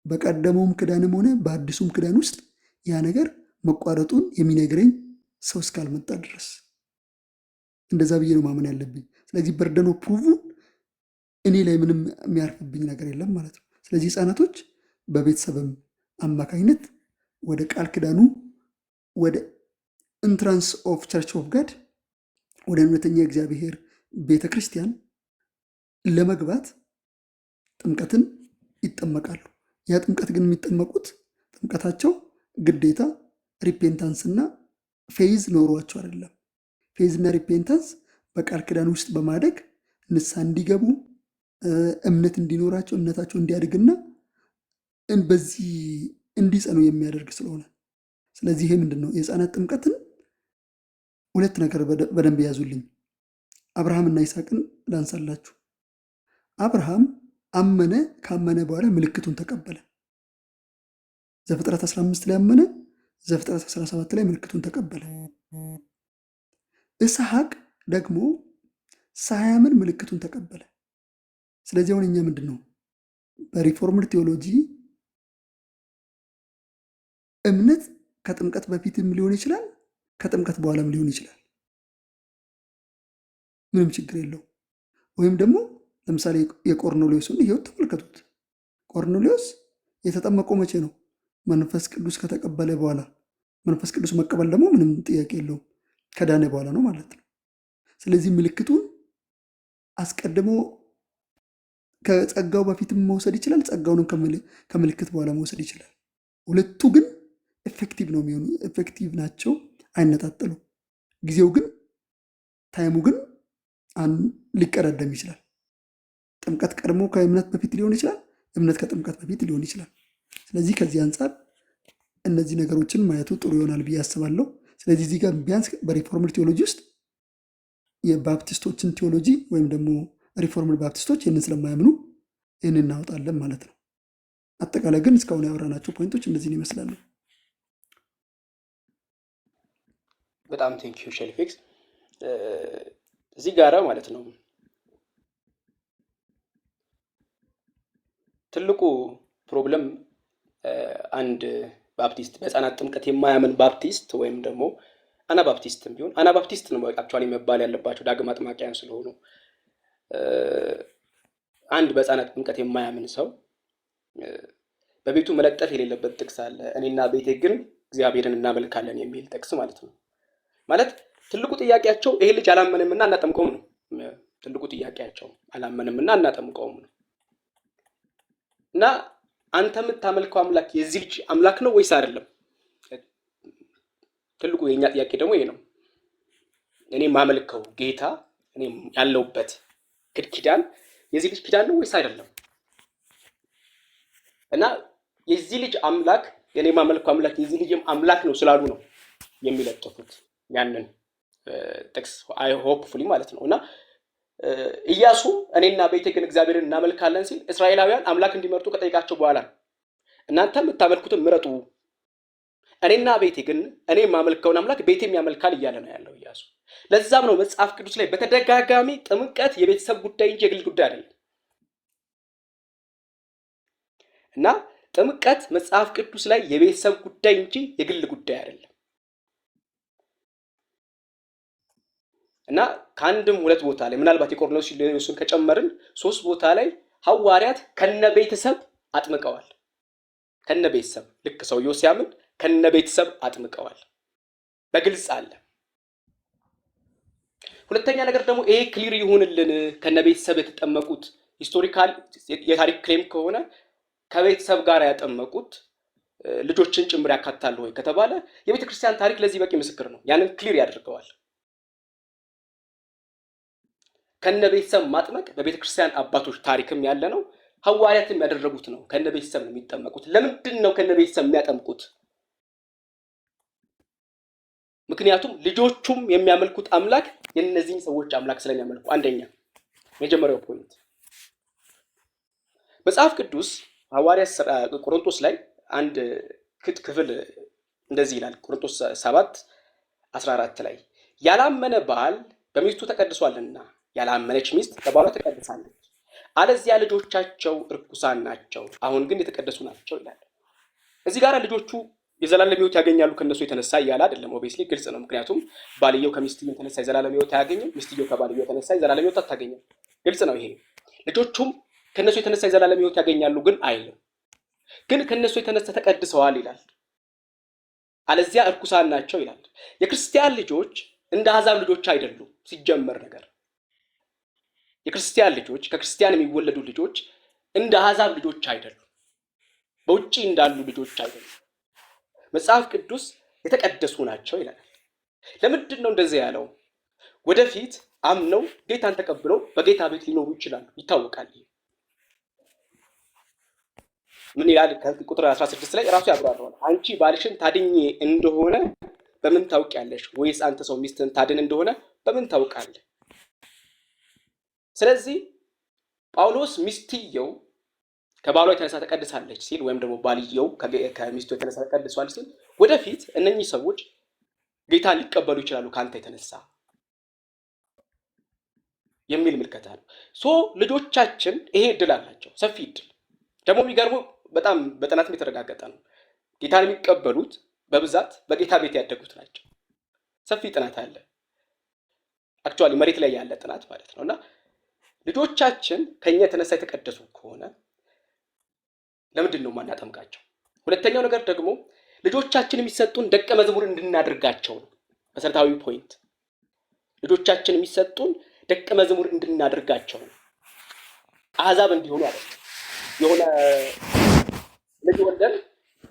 በቀደመውም ክዳንም ሆነ በአዲሱም ክዳን ውስጥ ያ ነገር መቋረጡን የሚነግረኝ ሰው እስካልመጣ ድረስ እንደዛ ብዬ ነው ማመን ያለብኝ። ስለዚህ በርደን ኦፍ ፕሩቭን እኔ ላይ ምንም የሚያርፍብኝ ነገር የለም ማለት ነው። ስለዚህ ህፃናቶች በቤተሰብም አማካኝነት ወደ ቃል ኪዳኑ ወደ ኢንትራንስ ኦፍ ቸርች ኦፍ ጋድ ወደ እውነተኛ እግዚአብሔር ቤተ ክርስቲያን ለመግባት ጥምቀትን ይጠመቃሉ። ያ ጥምቀት ግን የሚጠመቁት ጥምቀታቸው ግዴታ ሪፔንታንስ እና ፌዝ ኖሯቸው አይደለም። ፌዝ እና ሪፔንታንስ በቃል ኪዳን ውስጥ በማደግ ንስሐ እንዲገቡ እምነት እንዲኖራቸው እምነታቸው እንዲያድግና በዚህ እንዲጸኑ የሚያደርግ ስለሆነ፣ ስለዚህ ይሄ ምንድን ነው? የህፃናት ጥምቀትን ሁለት ነገር በደንብ ያዙልኝ። አብርሃምና ይስሐቅን ላንሳላችሁ። አብርሃም አመነ፣ ካመነ በኋላ ምልክቱን ተቀበለ። ዘፍጥረት 15 ላይ አመነ፣ ዘፍጥረት 17 ላይ ምልክቱን ተቀበለ። ይስሐቅ ደግሞ ሳያምን ምልክቱን ተቀበለ። ስለዚህ አሁን እኛ ምንድን ነው በሪፎርምድ ቴዎሎጂ እምነት ከጥምቀት በፊትም ሊሆን ይችላል፣ ከጥምቀት በኋላም ሊሆን ይችላል። ምንም ችግር የለው። ወይም ደግሞ ለምሳሌ የቆርኔሌዎስን ህይወት ተመልከቱት። ቆርኔሌዎስ የተጠመቀው መቼ ነው? መንፈስ ቅዱስ ከተቀበለ በኋላ። መንፈስ ቅዱስ መቀበል ደግሞ ምንም ጥያቄ የለውም ከዳነ በኋላ ነው ማለት ነው። ስለዚህ ምልክቱን አስቀድሞ ከጸጋው በፊትም መውሰድ ይችላል፣ ጸጋውንም ከምልክት በኋላ መውሰድ ይችላል። ሁለቱ ግን ኤፌክቲቭ ነው የሚሆኑ፣ ኤፌክቲቭ ናቸው፣ አይነጣጠሉም። ጊዜው ግን ታይሙ ግን ሊቀዳደም ይችላል። ጥምቀት ቀድሞ ከእምነት በፊት ሊሆን ይችላል፣ እምነት ከጥምቀት በፊት ሊሆን ይችላል። ስለዚህ ከዚህ አንጻር እነዚህ ነገሮችን ማየቱ ጥሩ ይሆናል ብዬ አስባለሁ። ስለዚህ እዚህ ጋር ቢያንስ በሪፎርምድ ቴዎሎጂ ውስጥ የባፕቲስቶችን ቴዎሎጂ ወይም ደግሞ ሪፎርምድ ባፕቲስቶች ይህንን ስለማያምኑ ይህንን እናወጣለን ማለት ነው። አጠቃላይ ግን እስካሁን ያወራናቸው ፖይንቶች እነዚህን ይመስላሉ። በጣም ቴንኪዩ ሼልፊክስ። እዚህ ጋራ ማለት ነው ትልቁ ፕሮብለም አንድ ባፕቲስት በህፃናት ጥምቀት የማያምን ባፕቲስት ወይም ደግሞ አናባፕቲስትም ቢሆን አናባፕቲስት ነው አክቹዋሊ መባል ያለባቸው ዳግም አጥማቂያን ስለሆኑ አንድ በህፃናት ጥምቀት የማያምን ሰው በቤቱ መለጠፍ የሌለበት ጥቅስ አለ። እኔና ቤቴ ግን እግዚአብሔርን እናመልካለን የሚል ጥቅስ ማለት ነው። ማለት ትልቁ ጥያቄያቸው ይሄ ልጅ አላመንምና እናጠምቀውም ነው። ትልቁ ጥያቄያቸው አላመንምና እናጠምቀውም ነው። እና አንተ የምታመልከው አምላክ የዚህ ልጅ አምላክ ነው ወይስ አይደለም? ትልቁ የኛ ጥያቄ ደግሞ ይሄ ነው። እኔ ማመልከው ጌታ እኔ ያለውበት ኪዳን የዚህ ልጅ ኪዳን ነው ወይስ አይደለም? እና የዚህ ልጅ አምላክ የኔ ማመልከው አምላክ የዚህ ልጅም አምላክ ነው ስላሉ ነው የሚለጥፉት ያንን ጥቅስ አይ ሆፕፉሊ ማለት ነው። እና ኢያሱ እኔና ቤቴ ግን እግዚአብሔርን እናመልካለን ሲል እስራኤላውያን አምላክ እንዲመርጡ ከጠይቃቸው በኋላ እናንተ የምታመልኩትን ምረጡ፣ እኔና ቤቴ ግን እኔ የማመልከውን አምላክ ቤቴም ያመልካል እያለ ነው ያለው ኢያሱ። ለዛም ነው መጽሐፍ ቅዱስ ላይ በተደጋጋሚ ጥምቀት የቤተሰብ ጉዳይ እንጂ የግል ጉዳይ አይደለም። እና ጥምቀት መጽሐፍ ቅዱስ ላይ የቤተሰብ ጉዳይ እንጂ የግል ጉዳይ አይደለም። እና ከአንድም ሁለት ቦታ ላይ ምናልባት የቆርኔሌዎስን ከጨመርን 3 ቦታ ላይ ሐዋርያት ከነቤተሰብ አጥምቀዋል። ከነቤተሰብ ልክ ሰውየው ሲያምን ከነቤተሰብ አጥምቀዋል፣ በግልጽ አለ። ሁለተኛ ነገር ደግሞ ይሄ ክሊር ይሁንልን፣ ከነቤተሰብ የተጠመቁት ሂስቶሪካል የታሪክ ክሌም ከሆነ ከቤተሰብ ጋር ያጠመቁት ልጆችን ጭምር ያካትታል ወይ ከተባለ የቤተክርስቲያን ታሪክ ለዚህ በቂ ምስክር ነው። ያንን ክሊር ያደርገዋል። ከነቤተሰብ ማጥመቅ በቤተክርስቲያን አባቶች ታሪክም ያለ ነው። ሐዋርያትም ያደረጉት ነው። ከነቤተሰብ ነው የሚጠመቁት። ለምንድን ነው ከነቤተሰብ የሚያጠምቁት? ምክንያቱም ልጆቹም የሚያመልኩት አምላክ የነዚህን ሰዎች አምላክ ስለሚያመልኩ። አንደኛ የመጀመሪያው ፖይንት መጽሐፍ ቅዱስ ሐዋርያት ቆሮንቶስ ላይ አንድ ክፍል እንደዚህ ይላል። ቆሮንቶስ 7:14 ላይ ያላመነ ባል በሚስቱ ተቀድሷልና ያላመነች ሚስት በባሏ ተቀድሳለች፣ አለዚያ ልጆቻቸው እርኩሳን ናቸው፣ አሁን ግን የተቀደሱ ናቸው ይላል። እዚህ ጋር ልጆቹ የዘላለም ሕይወት ያገኛሉ ከነሱ የተነሳ እያለ አይደለም። ኦብቪየስሊ ግልጽ ነው። ምክንያቱም ባልየው ከሚስትየው የተነሳ የዘላለም ሕይወት አያገኝም፣ ሚስትየው ከባልየው የተነሳ የዘላለም ሕይወት አታገኝም። ግልጽ ነው ይሄ። ልጆቹም ከነሱ የተነሳ የዘላለም ሕይወት ያገኛሉ ግን አይልም። ግን ከነሱ የተነሳ ተቀድሰዋል ይላል፣ አለዚያ እርኩሳን ናቸው ይላል። የክርስቲያን ልጆች እንደ አሕዛብ ልጆች አይደሉም። ሲጀመር ነገር የክርስቲያን ልጆች ከክርስቲያን የሚወለዱ ልጆች እንደ አሕዛብ ልጆች አይደሉም፣ በውጪ እንዳሉ ልጆች አይደሉም። መጽሐፍ ቅዱስ የተቀደሱ ናቸው ይላል። ለምንድን ነው እንደዚህ ያለው? ወደፊት አምነው ጌታን ተቀብለው በጌታ ቤት ሊኖሩ ይችላሉ፣ ይታወቃል። ምን ይላል? ቁጥር 16 ላይ ራሱ ያብራራዋል። አንቺ ባልሽን ታድኝ እንደሆነ በምን ታውቂያለሽ? ወይስ አንተ ሰው ሚስትህን ታድን እንደሆነ በምን ታውቃለህ? ስለዚህ ጳውሎስ ሚስትየው ከባሏ የተነሳ ተቀድሳለች ሲል ወይም ደግሞ ባልየው ከሚስቱ የተነሳ ተቀድሷል ሲል ወደፊት እነኚህ ሰዎች ጌታን ሊቀበሉ ይችላሉ ካንተ የተነሳ የሚል ምልከታ ነው። ልጆቻችን ይሄ እድል አላቸው፣ ሰፊ እድል። ደግሞ የሚገርመው በጣም በጥናትም የተረጋገጠ ነው። ጌታን የሚቀበሉት በብዛት በጌታ ቤት ያደጉት ናቸው። ሰፊ ጥናት አለ፣ አክቹዋሊ መሬት ላይ ያለ ጥናት ማለት ነው። እና ልጆቻችን ከኛ የተነሳ የተቀደሱ ከሆነ ለምንድን ነው ማናጠምቃቸው? ሁለተኛው ነገር ደግሞ ልጆቻችን የሚሰጡን ደቀ መዝሙር እንድናደርጋቸው ነው። መሰረታዊ ፖይንት ልጆቻችን የሚሰጡን ደቀ መዝሙር እንድናደርጋቸው ነው። አሕዛብ እንዲሆኑ አይደለም። የሆነ ልጅ ወልደን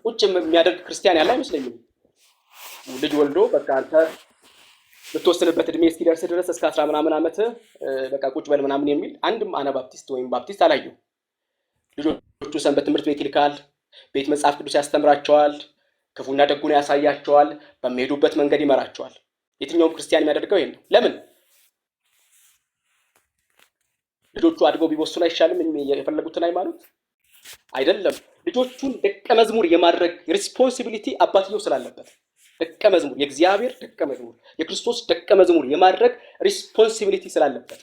ቁጭ የሚያደርግ ክርስቲያን ያለ አይመስለኝም። ልጅ ወልዶ በቃ አንተ ልትወስንበት እድሜ እስኪደርስ ድረስ እስከ 10 ምናምን ዓመት በቃ ቁጭ በል ምናምን የሚል አንድም አናባፕቲስት ወይም ባፕቲስት አላየሁም። ልጆቹ ሰንበት ትምህርት ቤት ይልካል፣ ቤት መጽሐፍ ቅዱስ ያስተምራቸዋል፣ ክፉና ደጉን ያሳያቸዋል፣ በሚሄዱበት መንገድ ይመራቸዋል። የትኛውም ክርስቲያን የሚያደርገው ይሄን ነው። ለምን? ልጆቹ አድገው ቢወስኑ አይሻልም? የፈለጉትን ሃይማኖት አይደለም። ልጆቹን ደቀ መዝሙር የማድረግ ሪስፖንሲቢሊቲ አባትየው ስላለበት ደቀ መዝሙር፣ የእግዚአብሔር ደቀ መዝሙር፣ የክርስቶስ ደቀ መዝሙር የማድረግ ሪስፖንሲቢሊቲ ስላለበት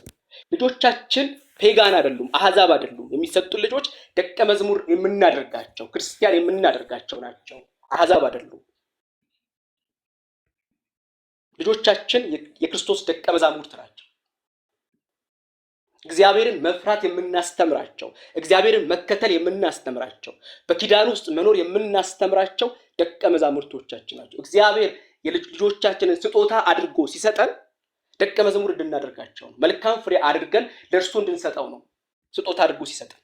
ልጆቻችን ፔጋን አይደሉም፣ አሕዛብ አይደሉም። የሚሰጡን ልጆች ደቀ መዝሙር የምናደርጋቸው ክርስቲያን የምናደርጋቸው ናቸው፣ አሕዛብ አይደሉም። ልጆቻችን የክርስቶስ ደቀ መዛሙርት ናቸው። እግዚአብሔርን መፍራት የምናስተምራቸው፣ እግዚአብሔርን መከተል የምናስተምራቸው፣ በኪዳን ውስጥ መኖር የምናስተምራቸው ደቀ መዛሙርቶቻችን ናቸው። እግዚአብሔር የልጆቻችንን ስጦታ አድርጎ ሲሰጠን ደቀ መዝሙር እንድናደርጋቸው ነው። መልካም ፍሬ አድርገን ለእርሱ እንድንሰጠው ነው ስጦታ አድርጎ ሲሰጠን።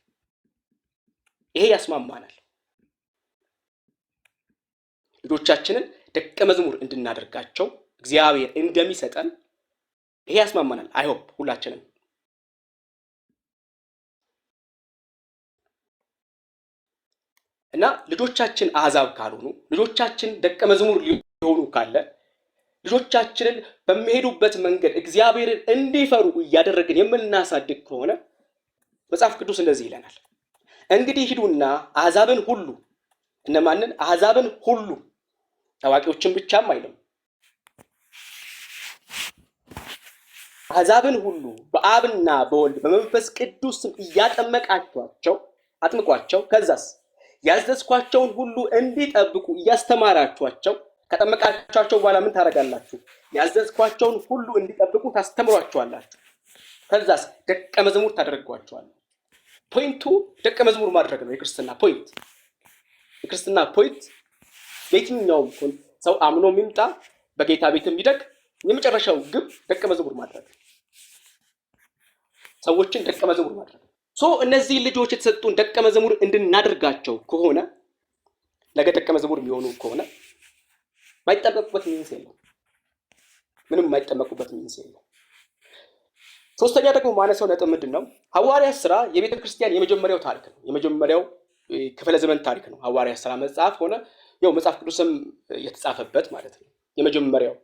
ይሄ ያስማማናል። ልጆቻችንን ደቀ መዝሙር እንድናደርጋቸው እግዚአብሔር እንደሚሰጠን ይሄ ያስማማናል። አይሆፕ ሁላችንም። እና ልጆቻችን አሕዛብ ካልሆኑ፣ ልጆቻችን ደቀ መዝሙር ሊሆኑ ካለ ልጆቻችንን በሚሄዱበት መንገድ እግዚአብሔርን እንዲፈሩ እያደረግን የምናሳድግ ከሆነ መጽሐፍ ቅዱስ እንደዚህ ይለናል፣ እንግዲህ ሂዱና አሕዛብን ሁሉ። እነማንን? አሕዛብን ሁሉ። ታዋቂዎችን ብቻም አይልም። አሕዛብን ሁሉ በአብና በወልድ በመንፈስ ቅዱስ ስም እያጠመቃችኋቸው፣ አጥምቋቸው። ከዛስ ያዘዝኳቸውን ሁሉ እንዲጠብቁ እያስተማራችኋቸው። ከጠመቃችኋቸው በኋላ ምን ታደርጋላችሁ? ያዘዝኳቸውን ሁሉ እንዲጠብቁ ታስተምሯቸዋላችሁ። ከዛስ ደቀ መዝሙር ታደርጓቸዋላችሁ። ፖይንቱ ደቀ መዝሙር ማድረግ ነው። የክርስትና ፖይንት በየትኛውም ሰው አምኖ የሚምጣ በጌታ ቤት የሚደግ የመጨረሻው ግብ ደቀ መዝሙር ማድረግ፣ ሰዎችን ደቀ መዝሙር ማድረግ። እነዚህ ልጆች የተሰጡን ደቀ መዝሙር እንድናደርጋቸው ከሆነ ነገ ደቀ መዝሙር የሚሆኑ ከሆነ ማይጠመቁበት ሚንስ የለም። ምንም ማይጠመቁበት ሚንስ የለም። ሶስተኛ ደግሞ ማነሳው ነጥብ ምንድን ነው? ሐዋርያት ሥራ የቤተ ክርስቲያን የመጀመሪያው ታሪክ ነው። የመጀመሪያው ክፍለ ዘመን ታሪክ ነው። ሐዋርያት ሥራ መጽሐፍ ሆነ ያው መጽሐፍ ቅዱስም የተጻፈበት ማለት ነው። የመጀመሪያው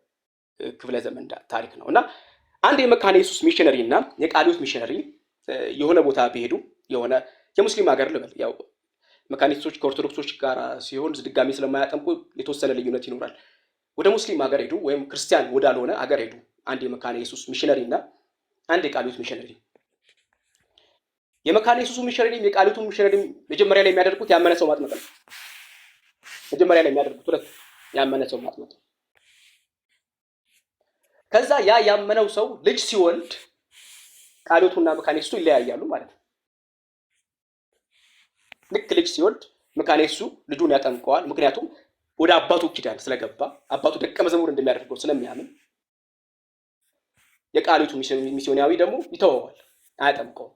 ክፍለ ዘመን ታሪክ ነው እና አንድ የመካነ ኢየሱስ ሚሽነሪ እና የቃሊዮት ሚሽነሪ የሆነ ቦታ ቢሄዱ የሆነ የሙስሊም ሀገር ልበል፣ ያው መካኒስቶች ከኦርቶዶክሶች ጋር ሲሆን ድጋሚ ስለማያጠምቁ የተወሰነ ልዩነት ይኖራል። ወደ ሙስሊም ሀገር ሄዱ ወይም ክርስቲያን ወዳልሆነ ሀገር ሄዱ። አንድ የመካነ ኢየሱስ ሚሽነሪ እና አንድ የቃሊዮት ሚሽነሪ። የመካነ ኢየሱስ ሚሽነሪ የቃሊዮቱ ሚሽነሪ መጀመሪያ ላይ የሚያደርጉት ያመነ ሰው ማጥመቅ ነው። መጀመሪያ ላይ የሚያደርጉት ሁለት ያመነ ሰው ማጥመቅ። ከዛ ያ ያመነው ሰው ልጅ ሲወልድ ቃሊዮቱና መካነ ኢየሱሱ ይለያያሉ ማለት ነው። ልክ ልጅ ሲወልድ መካነ ኢየሱሱ ልጁን ያጠምቀዋል። ምክንያቱም ወደ አባቱ ኪዳን ስለገባ አባቱ ደቀ መዝሙር እንደሚያደርገው ስለሚያምን። የቃሊዮቱ ሚስዮናዊ ደግሞ ይተወዋል፣ አያጠምቀውም።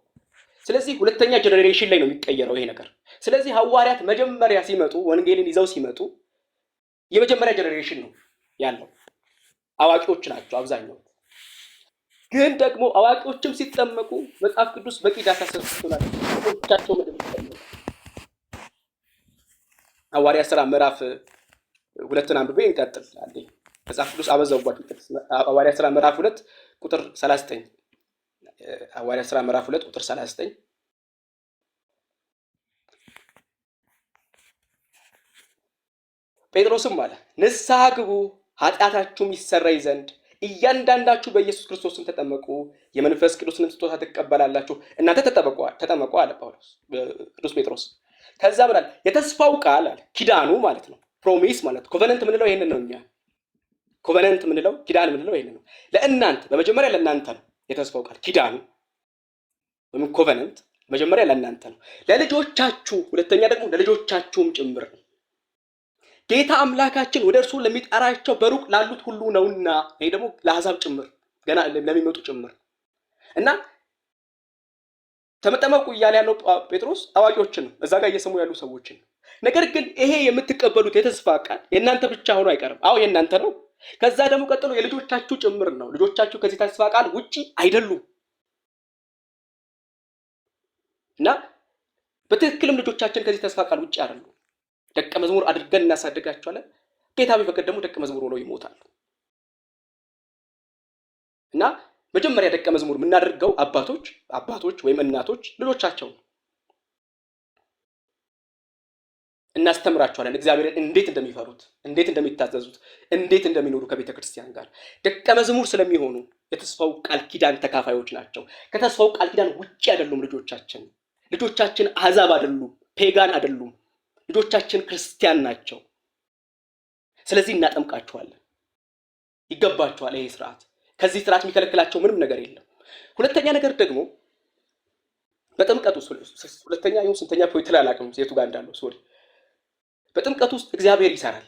ስለዚህ ሁለተኛ ጀነሬሽን ላይ ነው የሚቀየረው ይሄ ነገር። ስለዚህ ሐዋርያት መጀመሪያ ሲመጡ ወንጌልን ይዘው ሲመጡ የመጀመሪያ ጀነሬሽን ነው ያለው። አዋቂዎች ናቸው አብዛኛው። ግን ደግሞ አዋቂዎችም ሲጠመቁ መጽሐፍ ቅዱስ በቂ ዳታ ሰጥቶናል። ቻቸው ምድር ይጠመቁ። ሐዋርያት ሥራ ምዕራፍ 2 አንብቤ እንቀጥላለን። መጽሐፍ ቅዱስ አበዛውባችሁ። ሐዋርያት ሥራ ምዕራፍ 2 ቁጥር 39 ሐዋርያት ሥራ ምዕራፍ 2 ቁጥር 39 ጴጥሮስም አለ ንስሐ ግቡ ኃጢአታችሁም ይሰረይ ዘንድ እያንዳንዳችሁ በኢየሱስ ክርስቶስን ተጠመቁ የመንፈስ ቅዱስንም ስጦታ ትቀበላላችሁ። እናንተ ተጠመቁ አለ ቅዱስ ጴጥሮስ። ከዛ ምን አለ? የተስፋው ቃል አለ ኪዳኑ ማለት ነው። ፕሮሚስ ማለት ኮቨነንት ምንለው ይሄንን ነው። እኛ ኮቨነንት ምንለው ኪዳን ምንለው ይሄንን ነው። ለእናንተ በመጀመሪያ ለእናንተ ነው የተስፋው ቃል ኪዳኑ ወይም ኮቨነንት መጀመሪያ ለእናንተ ነው። ለልጆቻችሁ ሁለተኛ ደግሞ ለልጆቻችሁም ጭምር ነው። ጌታ አምላካችን ወደ እርሱ ለሚጠራቸው በሩቅ ላሉት ሁሉ ነውና፣ ይሄ ደግሞ ለአሕዛብ ጭምር ገና ለሚመጡ ጭምር እና ተጠመቁ እያለ ያለው ጴጥሮስ አዋቂዎችን ነው፣ እዛ ጋር እየሰሙ ያሉ ሰዎችን። ነገር ግን ይሄ የምትቀበሉት የተስፋ ቃል የእናንተ ብቻ ሆኖ አይቀርም። አዎ የእናንተ ነው። ከዛ ደግሞ ቀጥሎ የልጆቻችሁ ጭምር ነው። ልጆቻችሁ ከዚህ ተስፋ ቃል ውጪ አይደሉም እና በትክክልም ልጆቻችን ከዚህ ተስፋ ቃል ውጪ አይደሉም። ደቀ መዝሙር አድርገን እናሳድጋቸዋለን። ጌታ ቢፈቅድ ደግሞ ደቀ መዝሙር ሆነው ይሞታሉ። እና መጀመሪያ ደቀ መዝሙር የምናደርገው አባቶች ወይም እናቶች ልጆቻቸው እናስተምራቸዋለን። እግዚአብሔርን እንዴት እንደሚፈሩት፣ እንዴት እንደሚታዘዙት፣ እንዴት እንደሚኖሩ ከቤተ ክርስቲያን ጋር ደቀ መዝሙር ስለሚሆኑ የተስፋው ቃል ኪዳን ተካፋዮች ናቸው። ከተስፋው ቃል ኪዳን ውጪ አይደሉም ልጆቻችን። ልጆቻችን አሕዛብ አይደሉም፣ ፔጋን አይደሉም። ልጆቻችን ክርስቲያን ናቸው። ስለዚህ እናጠምቃቸዋለን። ይገባቸዋል ይሄ ስርዓት። ከዚህ ስርዓት የሚከለክላቸው ምንም ነገር የለም። ሁለተኛ ነገር ደግሞ በጥምቀቱ ሁለተኛ ይሁን ስንተኛ ፖይንት ላይ አላውቅም የቱ ጋር እንዳለው ሶሪ። በጥምቀቱ ውስጥ እግዚአብሔር ይሰራል።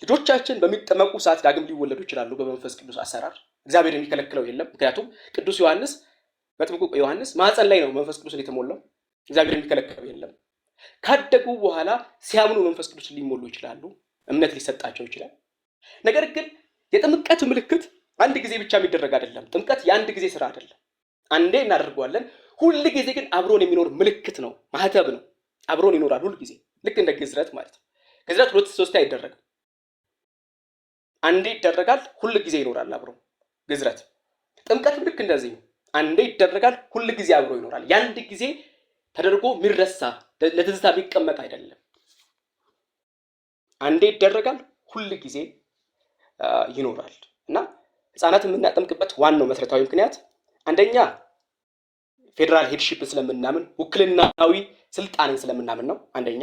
ልጆቻችን በሚጠመቁ ሰዓት ዳግም ሊወለዱ ይችላሉ በመንፈስ ቅዱስ አሰራር። እግዚአብሔር የሚከለክለው የለም። ምክንያቱም ቅዱስ ዮሐንስ በጥምቁ ዮሐንስ ማህፀን ላይ ነው መንፈስ ቅዱስን የተሞላው። እግዚአብሔር የሚከለክለው የለም። ካደጉ በኋላ ሲያምኑ መንፈስ ቅዱስ ሊሞሉ ይችላሉ። እምነት ሊሰጣቸው ይችላል። ነገር ግን የጥምቀት ምልክት አንድ ጊዜ ብቻ የሚደረግ አይደለም። ጥምቀት የአንድ ጊዜ ስራ አይደለም። አንዴ እናደርገዋለን። ሁል ጊዜ ግን አብሮን የሚኖር ምልክት ነው፣ ማህተብ ነው። አብሮን ይኖራል ሁል ጊዜ። ልክ እንደ ግዝረት ማለት ነው። ግዝረት 2-3 አይደረግም። አንዴ ይደረጋል፣ ሁል ጊዜ ይኖራል አብሮ። ግዝረት ጥምቀት ልክ እንደዚህ ነው። አንዴ ይደረጋል፣ ሁል ጊዜ አብሮ ይኖራል። የአንድ ጊዜ ተደርጎ የሚረሳ ለትዝታ የሚቀመጥ አይደለም። አንዴ ይደረጋል፣ ሁል ጊዜ ይኖራል እና ህፃናትን የምናጠምቅበት ዋናው መሰረታዊ ምክንያት አንደኛ ፌዴራል ሄድሺፕን ስለምናምን፣ ውክልናዊ ስልጣንን ስለምናምን ነው። አንደኛ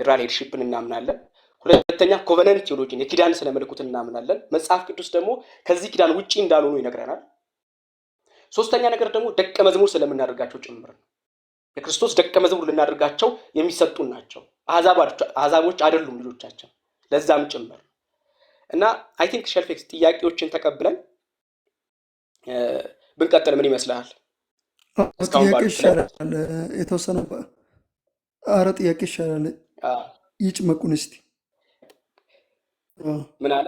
ፌዴራል ሄድሺፕን እናምናለን። ሁለተኛ ኮቨነንት ቴዎሎጂን የኪዳን ስነ ምልክት እናምናለን። መጽሐፍ ቅዱስ ደግሞ ከዚህ ኪዳን ውጪ እንዳልሆኑ ይነግረናል። ሶስተኛ ነገር ደግሞ ደቀ መዝሙር ስለምናደርጋቸው ጭምር ነው። የክርስቶስ ደቀ መዝሙር ልናደርጋቸው የሚሰጡን ናቸው። አሕዛቦች አይደሉም ልጆቻችን፣ ለዛም ጭምር እና አይ ቲንክ ሸልፌክስ ጥያቄዎችን ተቀብለን ብንቀጥል ምን ይመስልሃል? ጥያቄ ይሻላል የተወሰነ ጥያቄ ይሻላል። ይጭመቁን እስቲ ምን አለ?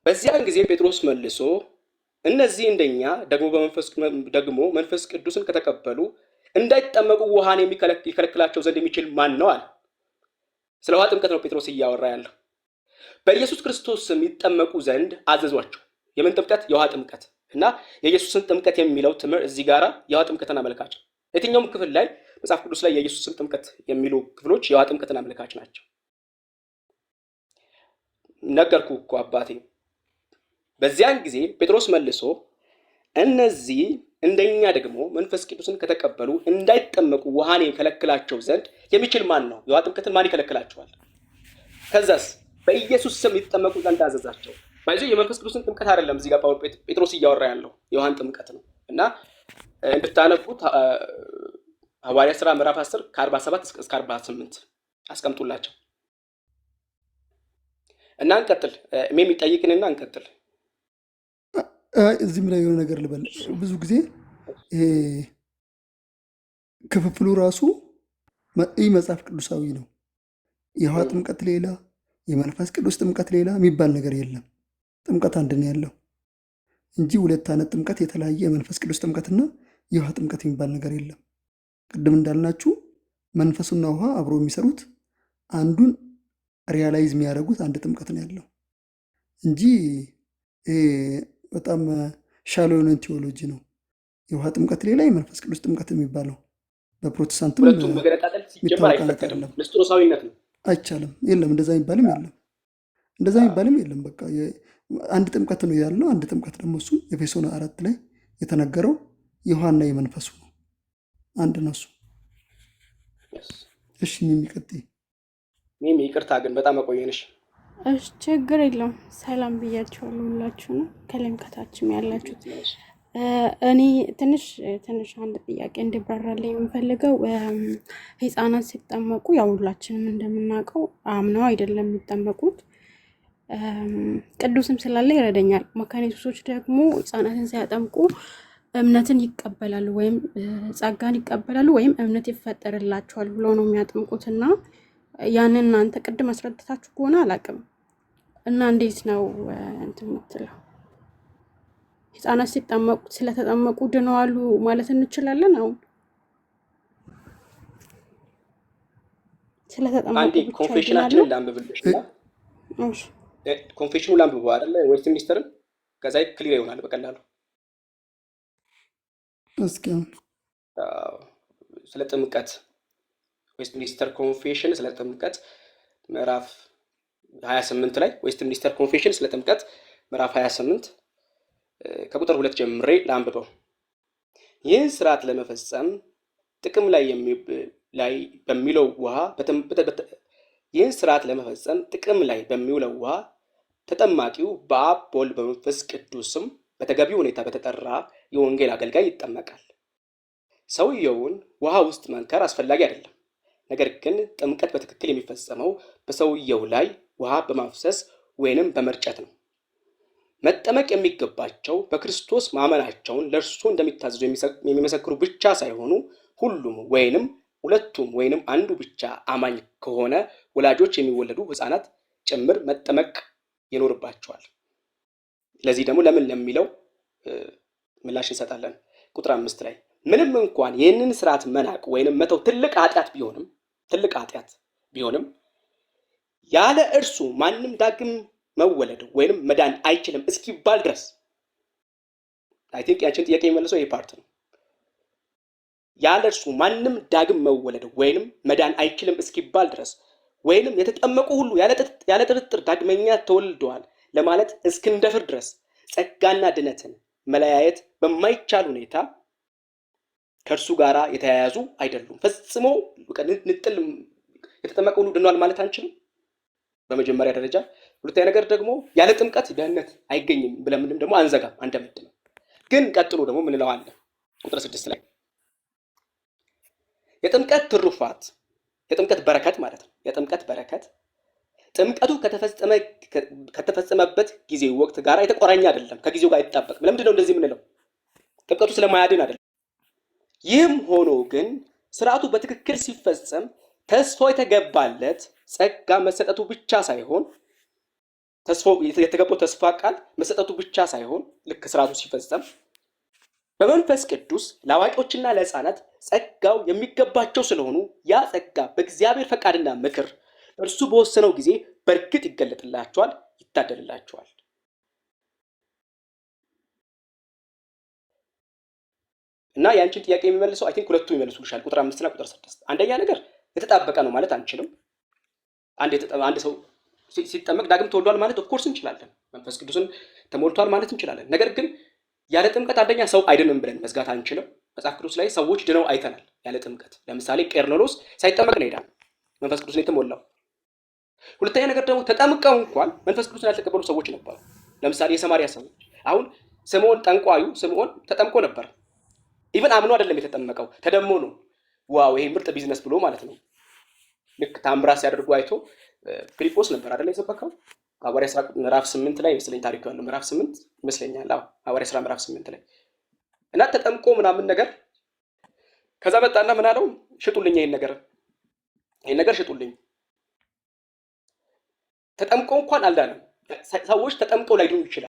በዚያን ጊዜ ጴጥሮስ መልሶ እነዚህ እንደኛ ደግሞ መንፈስ ቅዱስን ከተቀበሉ እንዳይጠመቁ ውሃን የሚከለክላቸው ዘንድ የሚችል ማን ነው አለ። ስለ ውሃ ጥምቀት ነው ጴጥሮስ እያወራ ያለው። በኢየሱስ ክርስቶስ ስም ይጠመቁ ዘንድ አዘዟቸው። የምን ጥምቀት? የውሃ ጥምቀት እና የኢየሱስን ጥምቀት የሚለው ትምህርት እዚህ ጋራ የውሃ ጥምቀትን አመልካች። የትኛውም ክፍል ላይ መጽሐፍ ቅዱስ ላይ የኢየሱስን ጥምቀት የሚሉ ክፍሎች የውሃ ጥምቀትን አመልካች ናቸው። ነገርኩ እኮ አባቴ። በዚያን ጊዜ ጴጥሮስ መልሶ እነዚህ እንደኛ ደግሞ መንፈስ ቅዱስን ከተቀበሉ እንዳይጠመቁ ውሃን የከለክላቸው ዘንድ የሚችል ማን ነው? የውሃ ጥምቀትን ማን ይከለክላቸዋል? ከዛስ በኢየሱስ ስም ይጠመቁ ዘንድ አዘዛቸው። ባይዞ የመንፈስ ቅዱስን ጥምቀት አይደለም እዚህ ጋር ጴጥሮስ እያወራ ያለው የውሃን ጥምቀት ነው። እና እንድታነቡት ሐዋርያት ሥራ ምዕራፍ 10 ከ47 እስከ 48 አስቀምጡላቸው እና እንቀጥል። የሚጠይቅንና እንቀጥል። እዚህም ላይ የሆነ ነገር ልበል። ብዙ ጊዜ ይሄ ክፍፍሉ ራሱ ይህ መጽሐፍ ቅዱሳዊ ነው። የውሃ ጥምቀት ሌላ፣ የመንፈስ ቅዱስ ጥምቀት ሌላ የሚባል ነገር የለም። ጥምቀት አንድ ነው ያለው እንጂ ሁለት አይነት ጥምቀት፣ የተለያየ የመንፈስ ቅዱስ ጥምቀትና የውሃ ጥምቀት የሚባል ነገር የለም። ቅድም እንዳልናችሁ መንፈሱና ውሃ አብሮ የሚሰሩት አንዱን ሪያላይዝ የሚያደርጉት አንድ ጥምቀት ነው ያለው እንጂ በጣም ሻሎ የሆነ ቴዎሎጂ ነው። የውሃ ጥምቀት ሌላ፣ የመንፈስ ቅዱስ ጥምቀት የሚባለው በፕሮቴስታንትም ሁለቱም መገነጣጠል ሲጀመር አይፈቀድም። ንስጥሮሳዊነት ነው፣ አይቻልም። የለም እንደዛ የሚባልም የለም፣ እንደዛ የሚባልም የለም። በቃ አንድ ጥምቀት ነው ያለው። አንድ ጥምቀት ደግሞ እሱ ኤፌሶን 4 ላይ የተነገረው የውሃና የመንፈሱ ነው፣ አንድ ነው እሱ። እሺ የሚቀጥይ ሚሚ ይቅርታ ግን በጣም አቆየንሽ። እሺ ችግር የለውም። ሰላም ብያችኋለሁ ሁላችሁ ነው ከላይም ከታችም ያላችሁት። እኔ ትንሽ አንድ ጥያቄ እንዲብራራልኝ የምፈልገው ህፃናት ሲጠመቁ ያው ሁላችንም እንደምናውቀው አምነው አይደለም የሚጠመቁት። ቅዱስም ስላለ ይረዳኛል። መካኒቶች ደግሞ ህፃናትን ሲያጠምቁ እምነትን ይቀበላሉ ወይም ጸጋን ይቀበላሉ ወይም እምነት ይፈጠርላቸዋል ብሎ ነው የሚያጠምቁትና ያንን እናንተ ቅድም አስረድታችሁ ከሆነ አላውቅም እና እንዴት ነው እንትን የምትለው? ህፃናት ሲጠመቁ ስለተጠመቁ ድነዋሉ ማለት እንችላለን? አሁን ስለተጠመቁ አንዴ ኮንፌሽናችንን ላንብብልሽና እሺ ኮንፌሽኑ ላንብበው አይደለ? ዌስት ሚኒስተርን ከዛ ክሊር ይሆናል በቀላሉ። እስኪ ስለ ጥምቀት ዌስት ሚኒስተር ኮንፌሽን ስለ ጥምቀት ምዕራፍ 28 ላይ ዌስት ሚኒስተር ኮንፌሽን ስለ ጥምቀት ምዕራፍ 28 ከቁጥር 2 ጀምሬ ላንብበው። ይህን ስርዓት ለመፈጸም ጥቅም ላይ በሚውለው ውሃ ተጠማቂው በአብ በወልድ በመንፈስ ቅዱስም በተገቢ ሁኔታ በተጠራ የወንጌል አገልጋይ ይጠመቃል። ሰውየውን ውሃ ውስጥ መንከር አስፈላጊ አይደለም። ነገር ግን ጥምቀት በትክክል የሚፈጸመው በሰውየው ላይ ውሃ በማፍሰስ ወይንም በመርጨት ነው። መጠመቅ የሚገባቸው በክርስቶስ ማመናቸውን ለእርሱ እንደሚታዘዙ የሚመሰክሩ ብቻ ሳይሆኑ ሁሉም ወይንም ሁለቱም ወይንም አንዱ ብቻ አማኝ ከሆነ ወላጆች የሚወለዱ ህፃናት ጭምር መጠመቅ ይኖርባቸዋል። ለዚህ ደግሞ ለምን ለሚለው ምላሽ እንሰጣለን። ቁጥር 5 ላይ ምንም እንኳን ይህንን ስርዓት መናቅ ወይንም መተው ትልቅ ኃጢአት ቢሆንም ያለ እርሱ ማንም ዳግም መወለድ ወይንም መዳን አይችልም እስኪባል ድረስ አይ ቲንክ ያንቺን ጥያቄ የሚመልሰው ይሄ ፓርት ነው። ያለ እርሱ ማንም ዳግም መወለድ ወይንም መዳን አይችልም እስኪባል ድረስ ወይንም የተጠመቁ ሁሉ ያለ ጥርጥር ዳግመኛ ተወልደዋል ለማለት እስክንደፍር ድረስ ጸጋና ድነትን መለያየት በማይቻል ሁኔታ ከእርሱ ጋር የተያያዙ አይደሉም። ፈጽሞ ንጥል የተጠመቀ ሁሉ ድኗል ማለት አንችልም በመጀመሪያ ደረጃ። ሁለተኛ ነገር ደግሞ ያለ ጥምቀት ደህንነት አይገኝም ብለን ምንም ደግሞ አንዘጋም አንደምድም። ግን ቀጥሎ ደግሞ ምን እንለዋለን? ቁጥር 6 ላይ የጥምቀት ትሩፋት የጥምቀት በረከት ማለት ነው። የጥምቀት በረከት ጥምቀቱ ከተፈጸመበት ጊዜ ወቅት ጋር የተቆራኘ አይደለም፣ ከጊዜው ጋር አይጣበቅም። ለምንድን ነው እንደዚህ የምንለው? ጥምቀቱ ስለማያድን አይደለም። ይህም ሆኖ ግን ስርዓቱ በትክክል ሲፈጸም ተስፋው የተገባለት ጸጋ መሰጠቱ ብቻ ሳይሆን የተገባው ተስፋ ቃል መሰጠቱ ብቻ ሳይሆን ልክ ስርዓቱ ሲፈጸም በመንፈስ ቅዱስ ለአዋቂዎችና ለህፃናት ጸጋው የሚገባቸው ስለሆኑ ያ ጸጋ በእግዚአብሔር ፈቃድና ምክር እርሱ በወሰነው ጊዜ በእርግጥ ይገለጥላቸዋል፣ ይታደልላቸዋል። እና ያንቺን ጥያቄ የሚመልሰው አይ ቲንክ ሁለቱ ይመልሱልሻል፣ ቁጥር 5 እና ቁጥር 6። አንደኛ ነገር የተጣበቀ ነው ማለት አንችልም። አንድ ሰው ሲጠመቅ ዳግም ተወልዷል ማለት ኦፍኮርስ እንችላለን። መንፈስ ቅዱስን ተሞልቷል ማለት እንችላለን። ነገር ግን ያለ ጥምቀት አንደኛ ሰው አይድንም ብለን መዝጋት አንችልም። መጽሐፍ ቅዱስ ላይ ሰዎች ድነው አይተናል ያለ ጥምቀት። ለምሳሌ ቄርሎስ ሳይጠመቅ ነው ሄዳል፣ መንፈስ ቅዱስን የተሞላው። ሁለተኛ ነገር ደግሞ ተጠምቀው እንኳን መንፈስ ቅዱስን ያልተቀበሉ ሰዎች ነበሩ። ለምሳሌ የሰማርያ ሰዎች። አሁን ስምዖን ጠንቋዩ ስምዖን ተጠምቆ ነበር። ኢቭን አምኖ አይደለም የተጠመቀው፣ ተደሞ ነው። ዋው ይሄ ምርጥ ቢዝነስ ብሎ ማለት ነው። ልክ ታምራት ሲያደርጉ አይቶ ፊልጶስ ነበር አይደል የሰበከው። ሐዋርያ ሥራ ምዕራፍ 8 ላይ ይመስለኝ ታሪኩ ያለው ምዕራፍ 8 ይመስለኛል። አዎ ሐዋርያ ሥራ ምዕራፍ 8 ላይ እና ተጠምቆ ምናምን ነገር ከዛ መጣና ምን አለው? ሽጡልኝ፣ ይሄን ነገር ሽጡልኝ። ተጠምቆ እንኳን አልዳንም። ሰዎች ተጠምቀው ላይድኑ ይችላል።